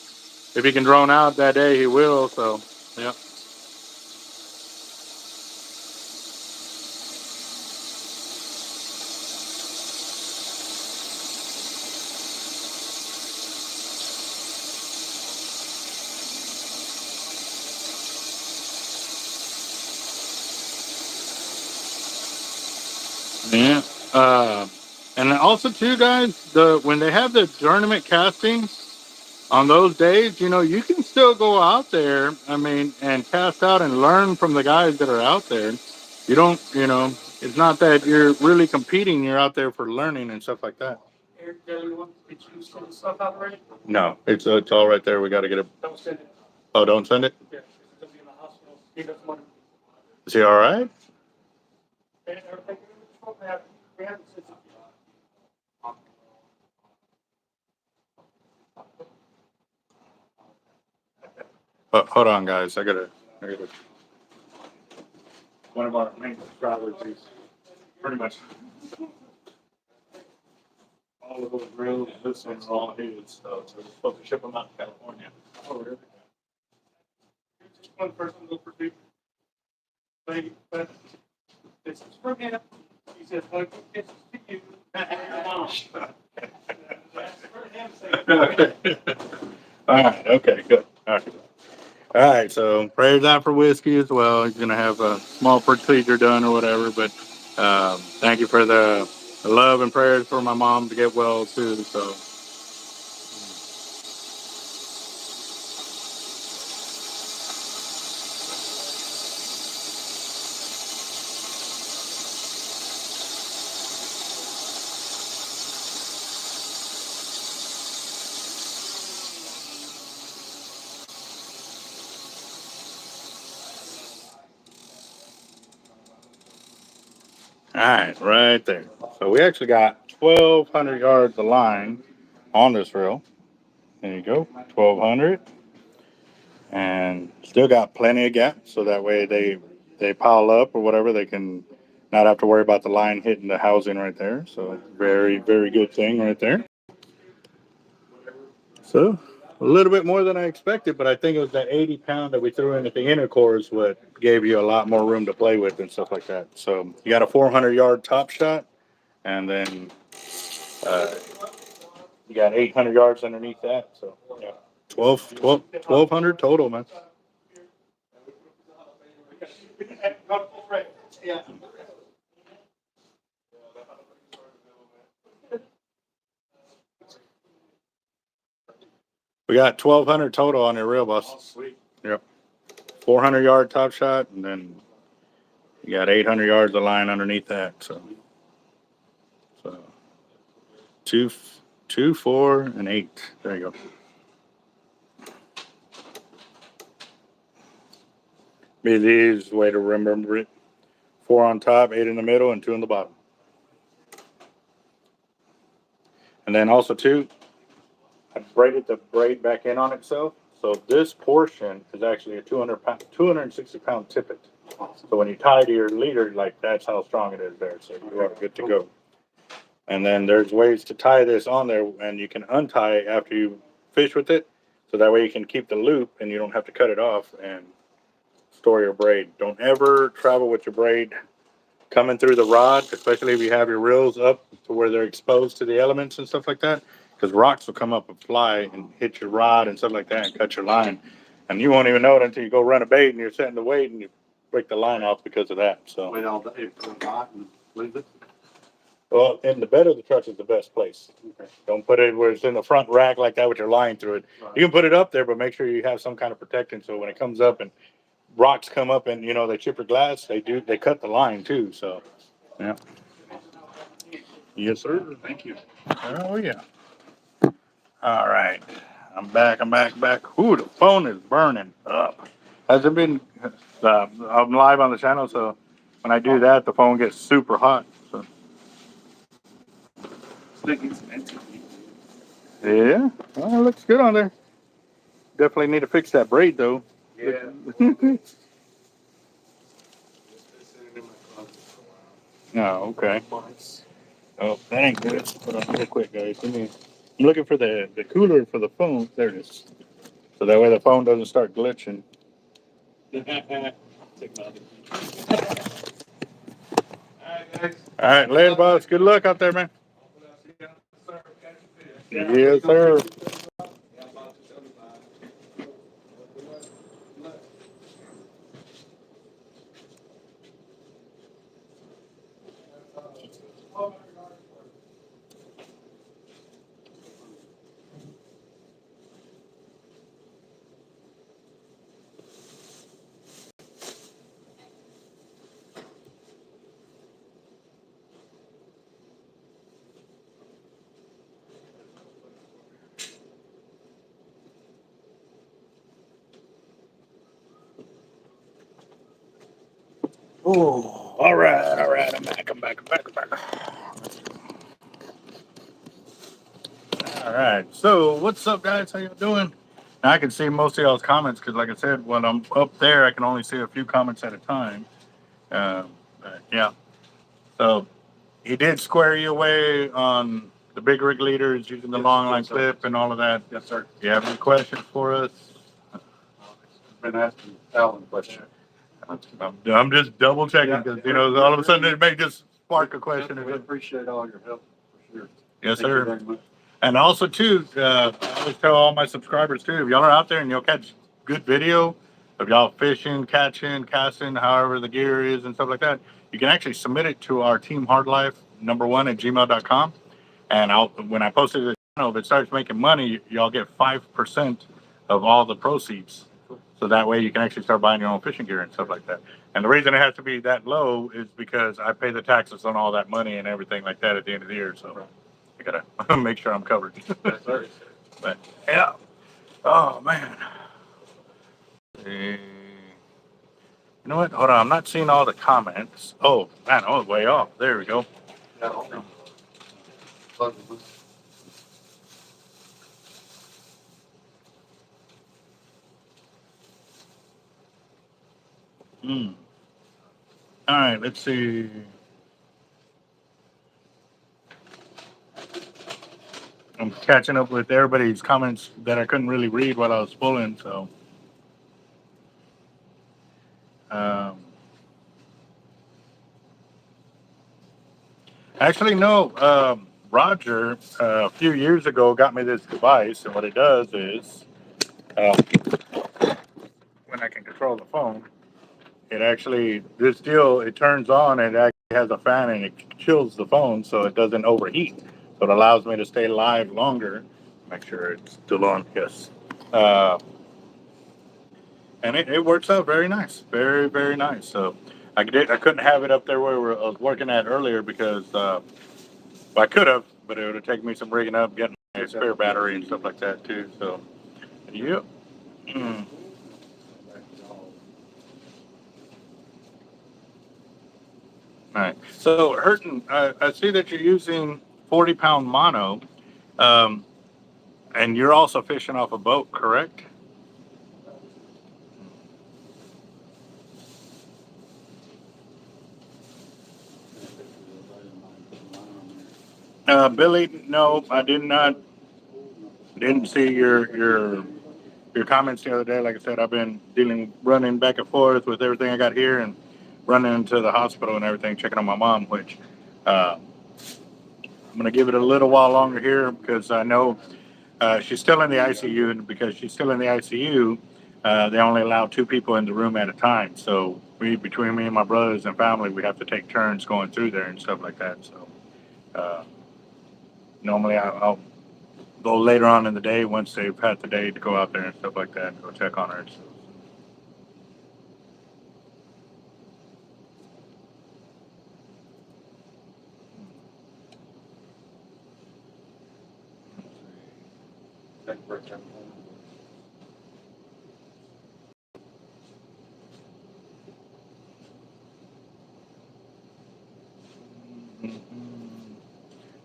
if he can drone out that day, he will. So, yeah. Yeah. And also too, guys, when they have the tournament casting on those days, you can still go out there. I mean, and cast out and learn from the guys that are out there. You don't, it's not that you're really competing. You're out there for learning and stuff like that. Eric, did you send the stuff out already? No, it's all right there. We got to get it. Don't send it. Oh, don't send it. Yeah, he'll be in the hospital. He doesn't want to. Is he all right? Everything we haven't sent it. Hold on, guys. I gotta. One of our main subscribers is pretty much all of those grills. This one's all his, so we're supposed to ship them out to California. Oh, really? Just one person go for two. But this is from him. He says, "Well, this is to you." That's for him saying. All right. Okay. Good. All right. All right. So prayers out for Whiskey as well. He's gonna have a small procedure done or whatever. But thank you for the love and prayers for my mom to get well too. So. All right, right there. So we actually got 1,200 yards of line. on this reel. There you go, 1200. And still got plenty of gap, so that way they pile up or whatever, they can not have to worry about the line hitting the housing right there. So very, very good thing right there. So a little bit more than I expected, but I think it was that 80-pound that we threw in at the inner core is what gave you a lot more room to play with and stuff like that. So you got a 400-yard top shot, and then you got 800 yards underneath that. So yeah, 1,200 total, man. We got 1,200 total on your reel, boss. Yep. 400-yard top shot, and then you got 800 yards of line underneath that. So 2, 2, 4, and 8. There you go. Be the easiest way to remember it. 4 on top, 8 in the middle, and 2 in the bottom. And then also too, I braided the braid back in on itself. So this portion is actually a 260-pound tippet. So when you tie to your leader, like that's how strong it is there. So you are good to go. And then there's ways to tie this on there, and you can untie it after you fish with it. So that way you can keep the loop and you don't have to cut it off and store your braid. Don't ever travel with your braid coming through the rod, especially if you have your reels up to where they're exposed to the elements and stuff like that, because rocks will come up and fly and hit your rod and stuff like that and cut your line. And you won't even know it until you go run a bait and you're setting the weight and you break the line off because of that. So, Wait all day for a knot and leave it. well, in the bed of the truck is the best place. Okay. Don't put it where it's in the front rack like that with your line through it. Right. You can put it up there, but make sure you have some kind of protection so when it comes up and rocks come up and you know they chip your glass, they cut the line too. So, yeah. Yes, sir. Thank you. Oh yeah. All right. I'm back. Ooh, the phone is burning up. Has it been? I'm live on the channel, so when I do that, the phone gets super hot. So. Yeah. Well, it looks good on there. Definitely need to fix that braid though. Yeah. Oh, okay. Oh, that ain't good. Hold on real quick, guys. I'm looking for the cooler for the phone. There it is. So that way the phone doesn't start glitching. All right, later, boss. Good luck out there, man. Yes, sir. Oh, all right. I'm back. All right. So, what's up, guys? How y'all doing? Now, I can see most of y'all's comments because, like I said, when I'm up there, I can only see a few comments at a time. But yeah. So, he did square you away on the big rig leaders using the long line clip and all of that. Yes, sir. You have any questions for us? Been asking Alan question. I'm just double checking because, you know, all of a sudden it may just spark a question. We appreciate all your help, for sure. Yes, Thank you sir. very much. And also, too, I always tell all my subscribers, too, if y'all are out there and you'll catch good video of y'all fishing, catching, casting, however the gear is and stuff like that, you can actually submit it to our Team Hard Life #1 @gmail.com. And when I post it to the channel, if it starts making money, y'all get 5% of all the proceeds. So that way you can actually start buying your own fishing gear and stuff like that. And the reason it has to be that low is because I pay the taxes on all that money and everything like that at the end of the year. So I gotta make sure I'm covered. Yes, sir. But yeah. Oh man. You know what? Hold on. I'm not seeing all the comments. Oh man, I was way off. There we go. Yeah, Mm. All right, let's see. I'm catching up with everybody's comments that I couldn't really read while I was spooling. So, um, actually, no. Roger, a few years ago, got me this device, and what it does is, uh, when I can control the phone, it actually this deal it turns on and it actually has a fan and it chills the phone so it doesn't overheat. So it allows me to stay live longer. Make sure it's still on. Yes. Uh, and it works out very nice, very nice. So I couldn't have it up there where I was working at earlier because well, I could have, but it would have taken me some rigging up, getting a spare battery and stuff like that too. So yep. Mm. All right. So Hurton, I see that you're using 40-pound mono, um, and you're also fishing off a boat, correct? Billy, no, I did not. Didn't see your comments the other day. Like I said, I've been running back and forth with everything I got here, and running into the hospital and everything, checking on my mom. Which I'm gonna give it a little while longer here because I know she's still in the ICU, and because she's still in the ICU, they only allow two people in the room at a time. So between me and my brothers and family, we have to take turns going through there and stuff like that. So uh, normally I'll go later on in the day once they've had the day to go out there and stuff like that and go check on her. So,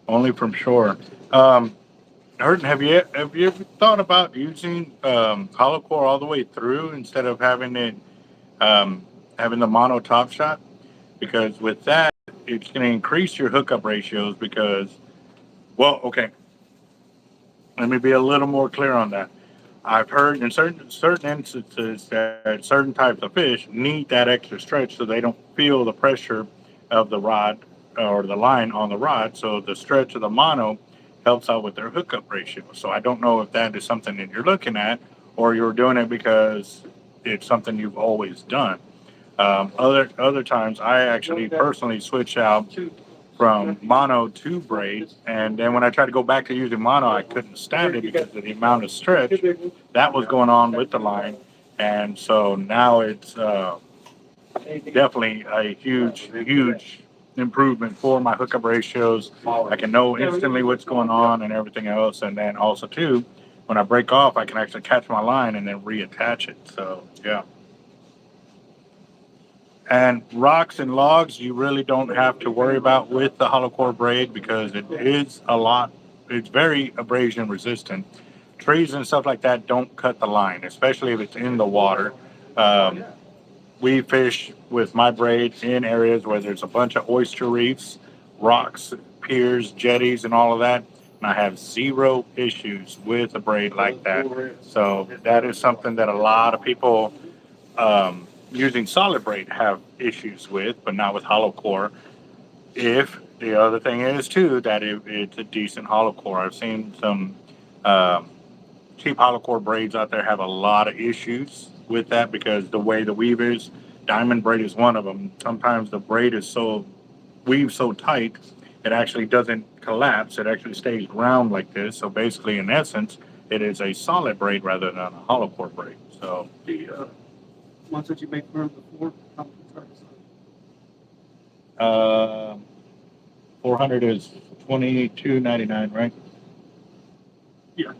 only from shore. Horton, have you ever thought about using hollow core all the way through instead of um, having the mono top shot? Because with that, it's going to increase your hookup ratios. Because, well, okay, let me be a little more clear on that. I've heard in certain instances that certain types of fish need that extra stretch so they don't feel the pressure of the rod or the line on the rod. So the stretch of the mono helps out with their hookup ratio. So I don't know if that is something that you're looking at or you're doing it because it's something you've always done. Other times, I actually personally switch out from mono to braid, and then when I tried to go back to using mono, I couldn't stand it because of the amount of stretch that was going on with the line, and so now it's definitely a huge improvement for my hookup ratios. I can know instantly what's going on and everything else, and then also too, when I break off, I can actually catch my line and then reattach it. So yeah. And rocks and logs, you really don't have to worry about with the hollow core braid because it's very abrasion resistant. Trees and stuff like that don't cut the line, especially if it's in the water. Um, we fish with my braid in areas where there's a bunch of oyster reefs, rocks, piers, jetties, and all of that. And I have zero issues with a braid like that. So that is something that a lot of people using solid braid have issues with, but not with hollow core. If the other thing is too that it's a decent hollow core. I've seen some um, cheap hollow core braids out there have a lot of issues with that because the way the weave is, diamond braid is one of them. Sometimes the braid is so weave so tight it actually doesn't collapse. It actually stays round like this. So basically, in essence, it is a solid braid rather than a hollow core braid. So The ones that you made for him before, how much you charge? uh, 400 is 22.99, right? Yeah.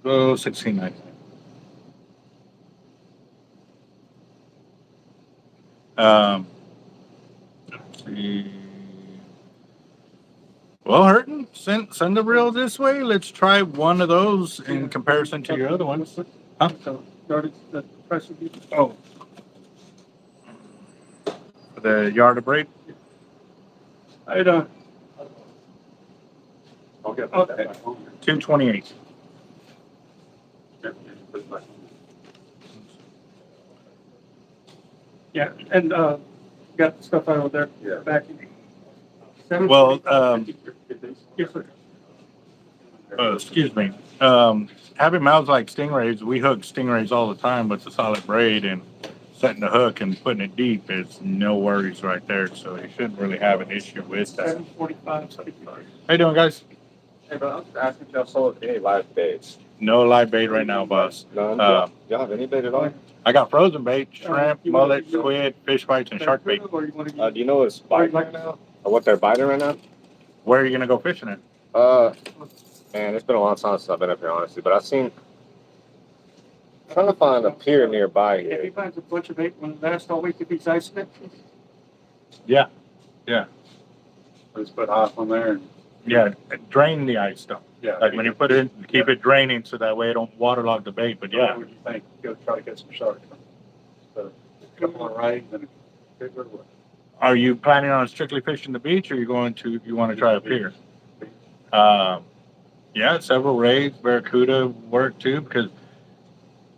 So 16.99. Let's see. Well, Hurton, send the reel this way. Let's try one of those in comparison to your other ones. Huh? So, started the pressure. Oh. The yard of braid. I don't. I'll get Okay. that back on there. 228. Put it back on Yeah, and, got the stuff over there. Yeah. Back. Well, Yes, sir. excuse me. Having mouths like stingrays, we hook stingrays all the time with the solid braid, and setting the hook and putting it deep is no worries right there. So you shouldn't really have an issue with that. 745. How you doing, guys? Hey, but I was asking if y'all sold any live baits. No live bait right now, boss. None? Y'all have any bait at all? I got frozen bait, shrimp, mullet, squid, fish bites, and shark bait. Or you want to Do you know what's biting right now? Or what they're biting right now? Where are you gonna go fishing at? Man, it's been a long time since I've been up here, honestly. But I'm trying to find a pier nearby If he here. finds a bunch of bait when the last all week, if he's icing it. Yeah, Let's put ice on there and, yeah. Drain the ice stuff. yeah. Like when you put it in, keep it draining so that way it don't waterlog the bait. But yeah, What do you think? Go try to get some sharks. So, a couple of rays and a bigger one. are you planning on strictly fishing the beach, or you want to try a pier? Yeah, several rays, barracuda work too, because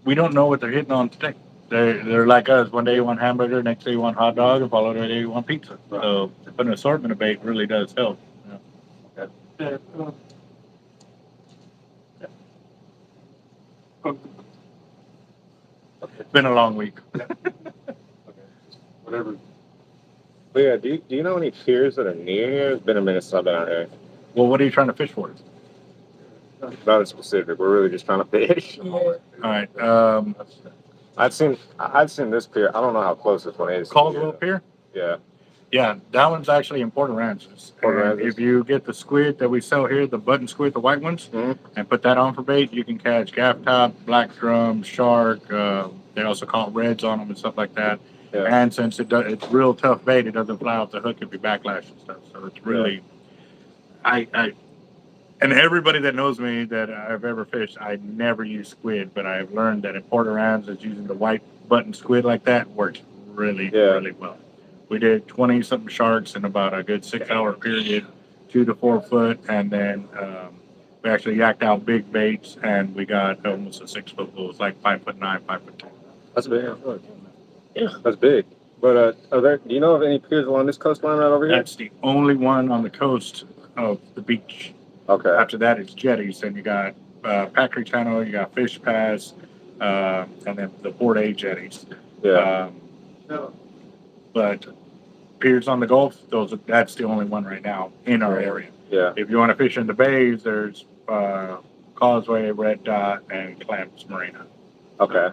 we don't know what they're hitting on today. They're like us. One day you want hamburger, next day you want hot dog, and followed day you want pizza. Right. So putting an assortment of bait really does help. Yeah. It's been a long week. Whatever. But yeah, do you know any piers that are near here? It's been a minute since I've been out here. Well, what are you trying to fish for? Nothing specific. We're really just trying to fish. All right. I'd seen this pier. I don't know how close this one is. Caldwell Pier? Yeah. Yeah, that one's actually in Port Aransas. Port And Aransas. if you get the squid that we sell here, the button squid, the white ones, Mhm. and put that on for bait, you can catch gaff top, black drum, shark. They also call it reds on them and stuff like that. Yeah. And since it's real tough bait, it doesn't fly off the hook if you backlash and stuff. So it's really, and everybody that knows me that I've ever fished, I never use squid, but I've learned that in Port Aransas, using the white button squid like that works really, really well. We did 20-something sharks in about a good 6-hour period, 2 to 4 foot, and then we actually yacked out big baits, and we got almost a 6-foot bull. It's like 5'9", 5'10". That's big. Yeah. That's big. But do you know of any piers along this coastline right over here? That's the only one on the coast of the beach. Okay. After that, it's jetties, and you got Patrick Channel, you got Fish Pass, and then the Port A jetties. Yeah. But piers on the Gulf, that's the only one right now in our area. Yeah. If you want to fish in the bays, there's Causeway, Red Dot, and Clamps Marina. Okay.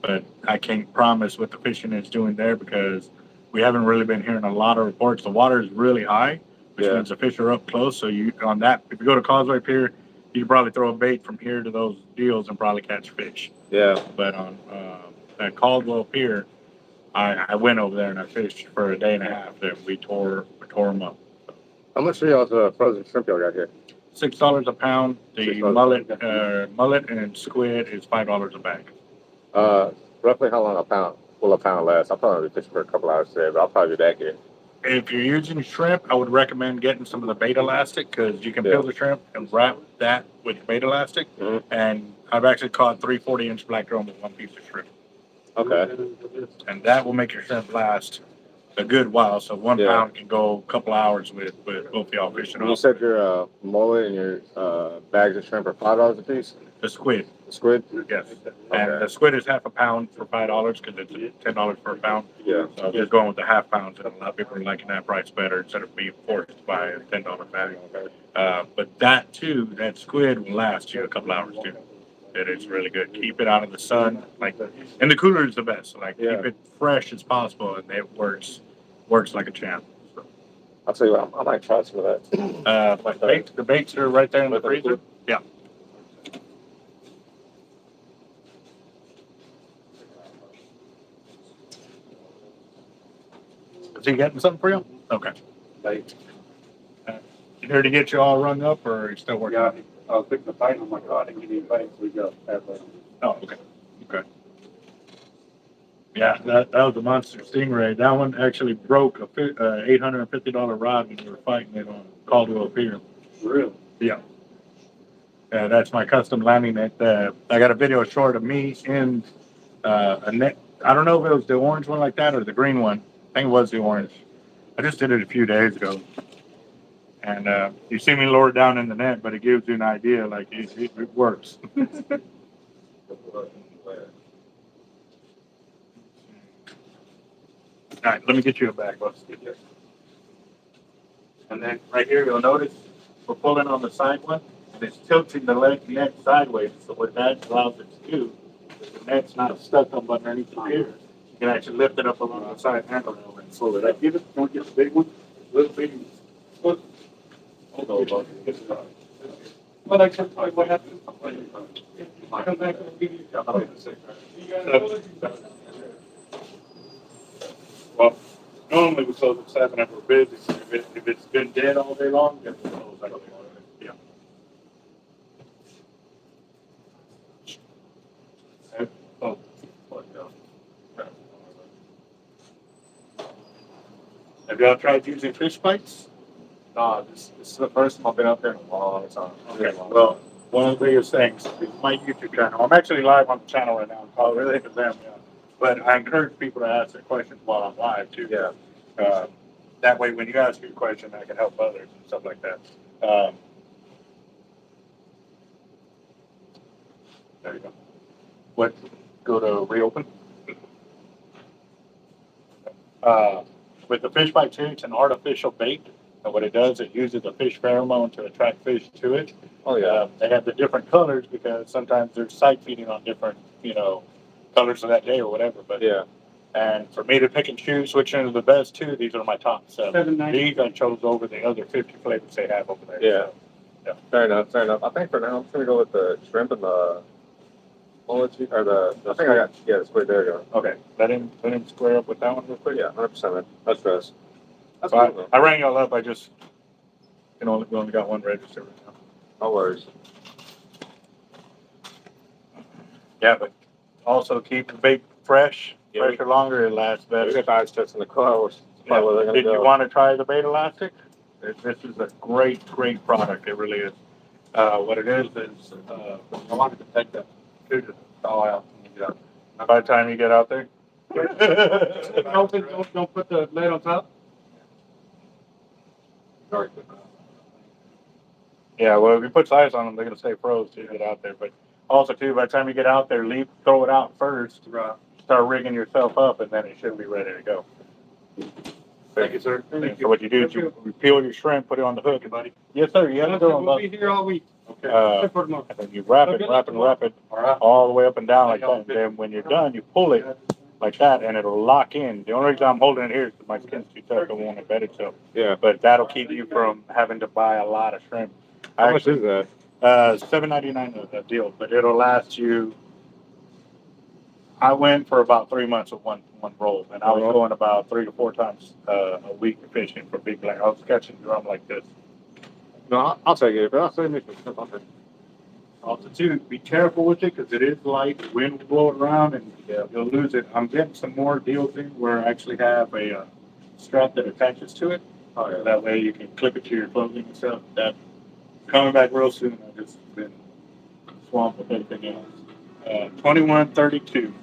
But I can't promise what the fishing is doing there because we haven't really been hearing a lot of reports. The water is really high, which means the fish are up close. So if you go to Causeway Pier, you can probably throw a bait from here to those deals and probably catch fish. Yeah. But on at Caldwell Pier, I went over there and I fished for a day and a half. And we tore them up. How much are y'all's frozen shrimp y'all got here? $6 a pound. The $6. mullet and squid is $5 a bag. Roughly how long will a pound last? I'll probably be fishing for a couple hours today, but I'll probably be back here. If you're using shrimp, I would recommend getting some of the bait elastic because you can peel the shrimp and wrap that with bait elastic. Mm-hmm. And I've actually caught 3 40-inch black drum with one piece of shrimp. Okay. And that will make your shrimp last a good while. So 1 pound can go a couple hours with both y'all fishing. You said your mullet and your bags of shrimp are $5 a piece? The squid. The squid? Yes. And the squid is half a pound for $5 because it's $10 per pound. Yeah. So just going with the half pounds, and a lot of people are liking that price better instead of being forced to buy a $10 bag. But that squid will last you a couple hours too. It is really good. Keep it out of the sun, and the cooler is the best. So keep it fresh as possible, and it works like a champ. So, I'll tell you what, I might try some of that. the baits are right there in the freezer. Yeah. Is he getting something for you? Okay. You here to get you all rung up, or are you still working? Yeah, I was picking the fight, I'm like, oh, I didn't get any fights, we go. Oh, okay. Okay. Yeah, that was a monster stingray. That one actually broke a $850 rod when we were fighting it on Caldwell Pier. Really? Yeah. That's my custom landing net. I got a video short of me in a net. I don't know if it was the orange one like that or the green one. I think it was the orange. I just did it a few days ago. And you see me lower down in the net, but it gives you an idea, like it works. All right, let me get you a bag, boss. And then right here, you'll notice we're pulling on the side one, and it's tilting the net sideways. So what that allows it to do is the net's not stuck up underneath the pier. You can actually lift it up along the side handle and pull it up. Give it, don't get the big one, little baby. Hold on, boss. But I can tell you what happened. I come back and give you. You guys. Well, normally we close at 7 if we're busy. If it's been dead all day long, then we close at 11. Yeah. Oh, have y'all tried using fish bites? No, this is the first time I've been up there in a long time. Okay, well, one of the biggest things is my YouTube channel. I'm actually live on the channel right now. Oh, really? For them, yeah. But I encourage people to ask their questions while I'm live too. Yeah. That way, when you ask your question, I can help others and stuff like that. There you go. What? Go to reopen. With the fish bite too, it's an artificial bait. And what it does, it uses a fish pheromone to attract fish to it. Oh yeah. They have the different colors because sometimes they're sight feeding on different, colors of that day or whatever. But Yeah. and for me to pick and choose which one is the best too, these are my top 7. $7.90. These I chose over the other 50 flavors they have over there. Yeah. So, yeah. Fair enough. Fair enough. I think for now I'm just gonna go with the shrimp and the or the. I think I got the squid. There you go. Okay, let him square up with that one real quick. Yeah, 100%. Man. That's best. That's So cool. I rang y'all up. We only got one register right now. No worries. Yeah, but also keep the bait fresh. Yeah. Fresher longer, it lasts We better. got ice tests in the car. Which is probably where they're gonna Did you go. want to try the bait elastic? This is a great product. It really is. What it is, I wanted to take that to the thaw out when you get out. By the time you get out there. Don't put the lid on top. Yeah, well, if you put ice on them, they're gonna stay froze till you get out there. But also too, by the time you get out there, throw it out first. Start rigging yourself up, and then it should be ready to go. Thank you, sir. And so what you do is you peel your shrimp, put it on the hook, buddy. Yes, sir. You have to go We'll be here all week. and then you wrap it all the way up and down like that. And then when you're done, you pull it like that, and it'll lock in. The only reason I'm holding it here is because my skin's too tough. I won't embed itself. Yeah. But that'll keep you from having to buy a lot of shrimp. How much is that? $7.99 a deal, but it'll last you. I went for about 3 months with one roll, and I was going about 3 to 4 times a week fishing for big black. I was catching drum like this. No, I'll take it. But I'll save me some shrimp. I'll take it. Also, too, be careful with it because it is light. The wind will blow it around, and you'll lose it. I'm getting some more deals in where I actually have a strap that attaches to it. That way you can clip it to your clothing and stuff. That coming back real soon. I've just been swamped with everything else. 2132.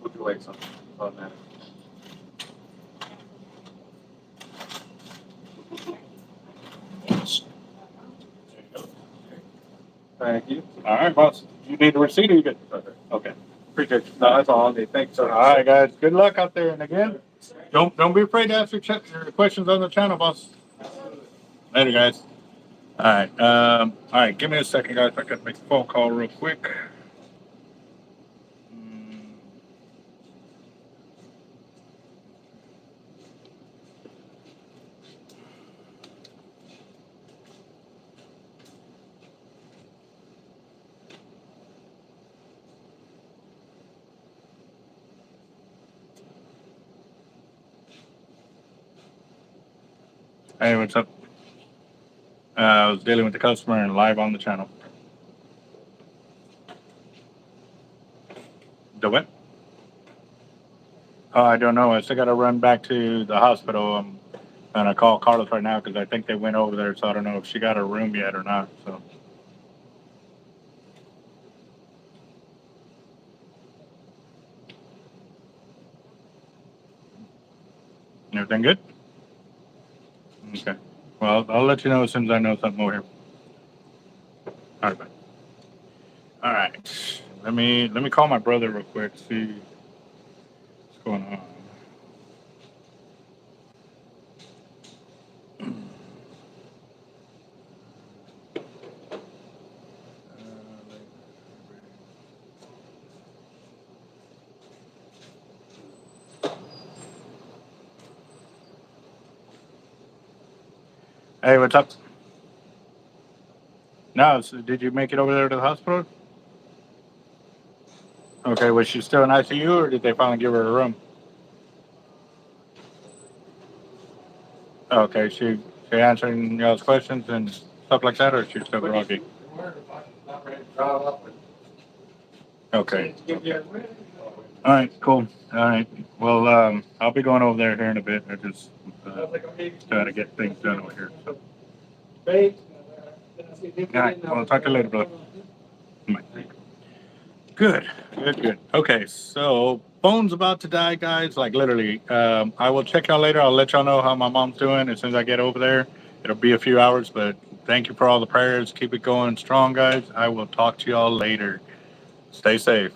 Would you like something on that? Thank you. All right, boss. You need the receipt or you good? Okay. Appreciate you. No, that's all I need. Thanks, sir. All right, guys. Good luck out there. And again, don't be afraid to ask your questions on the channel, boss. Later, guys. All right. All right. Give me a second, guys. I gotta make a phone call real quick. Hey, what's up? I was dealing with the customer and live on the channel. The what? Oh, I don't know. I still got to run back to the hospital. I'm gonna call Carlos right now because I think they went over there. So I don't know if she got her room yet or not. So. Everything good? Okay. Well, I'll let you know as soon as I know something more here. All right, bye. All right. Let me call my brother real quick. See what's going on. Hey, what's up? No, so did you make it over there to the hospital? Okay, was she still in ICU or did they finally give her a room? Okay, she answering y'all's questions and stuff like that, or she's still groggy? Okay. All right, cool. All right. Well, I'll be going over there here in a bit. I just trying to get things done over here. So. All right. Well, I'll talk to you later, brother. Bye. Good. Good. Okay, so phone's about to die, guys. Like literally. I will check y'all later. I'll let y'all know how my mom's doing as soon as I get over there. It'll be a few hours, but thank you for all the prayers. Keep it going strong, guys. I will talk to y'all later. Stay safe.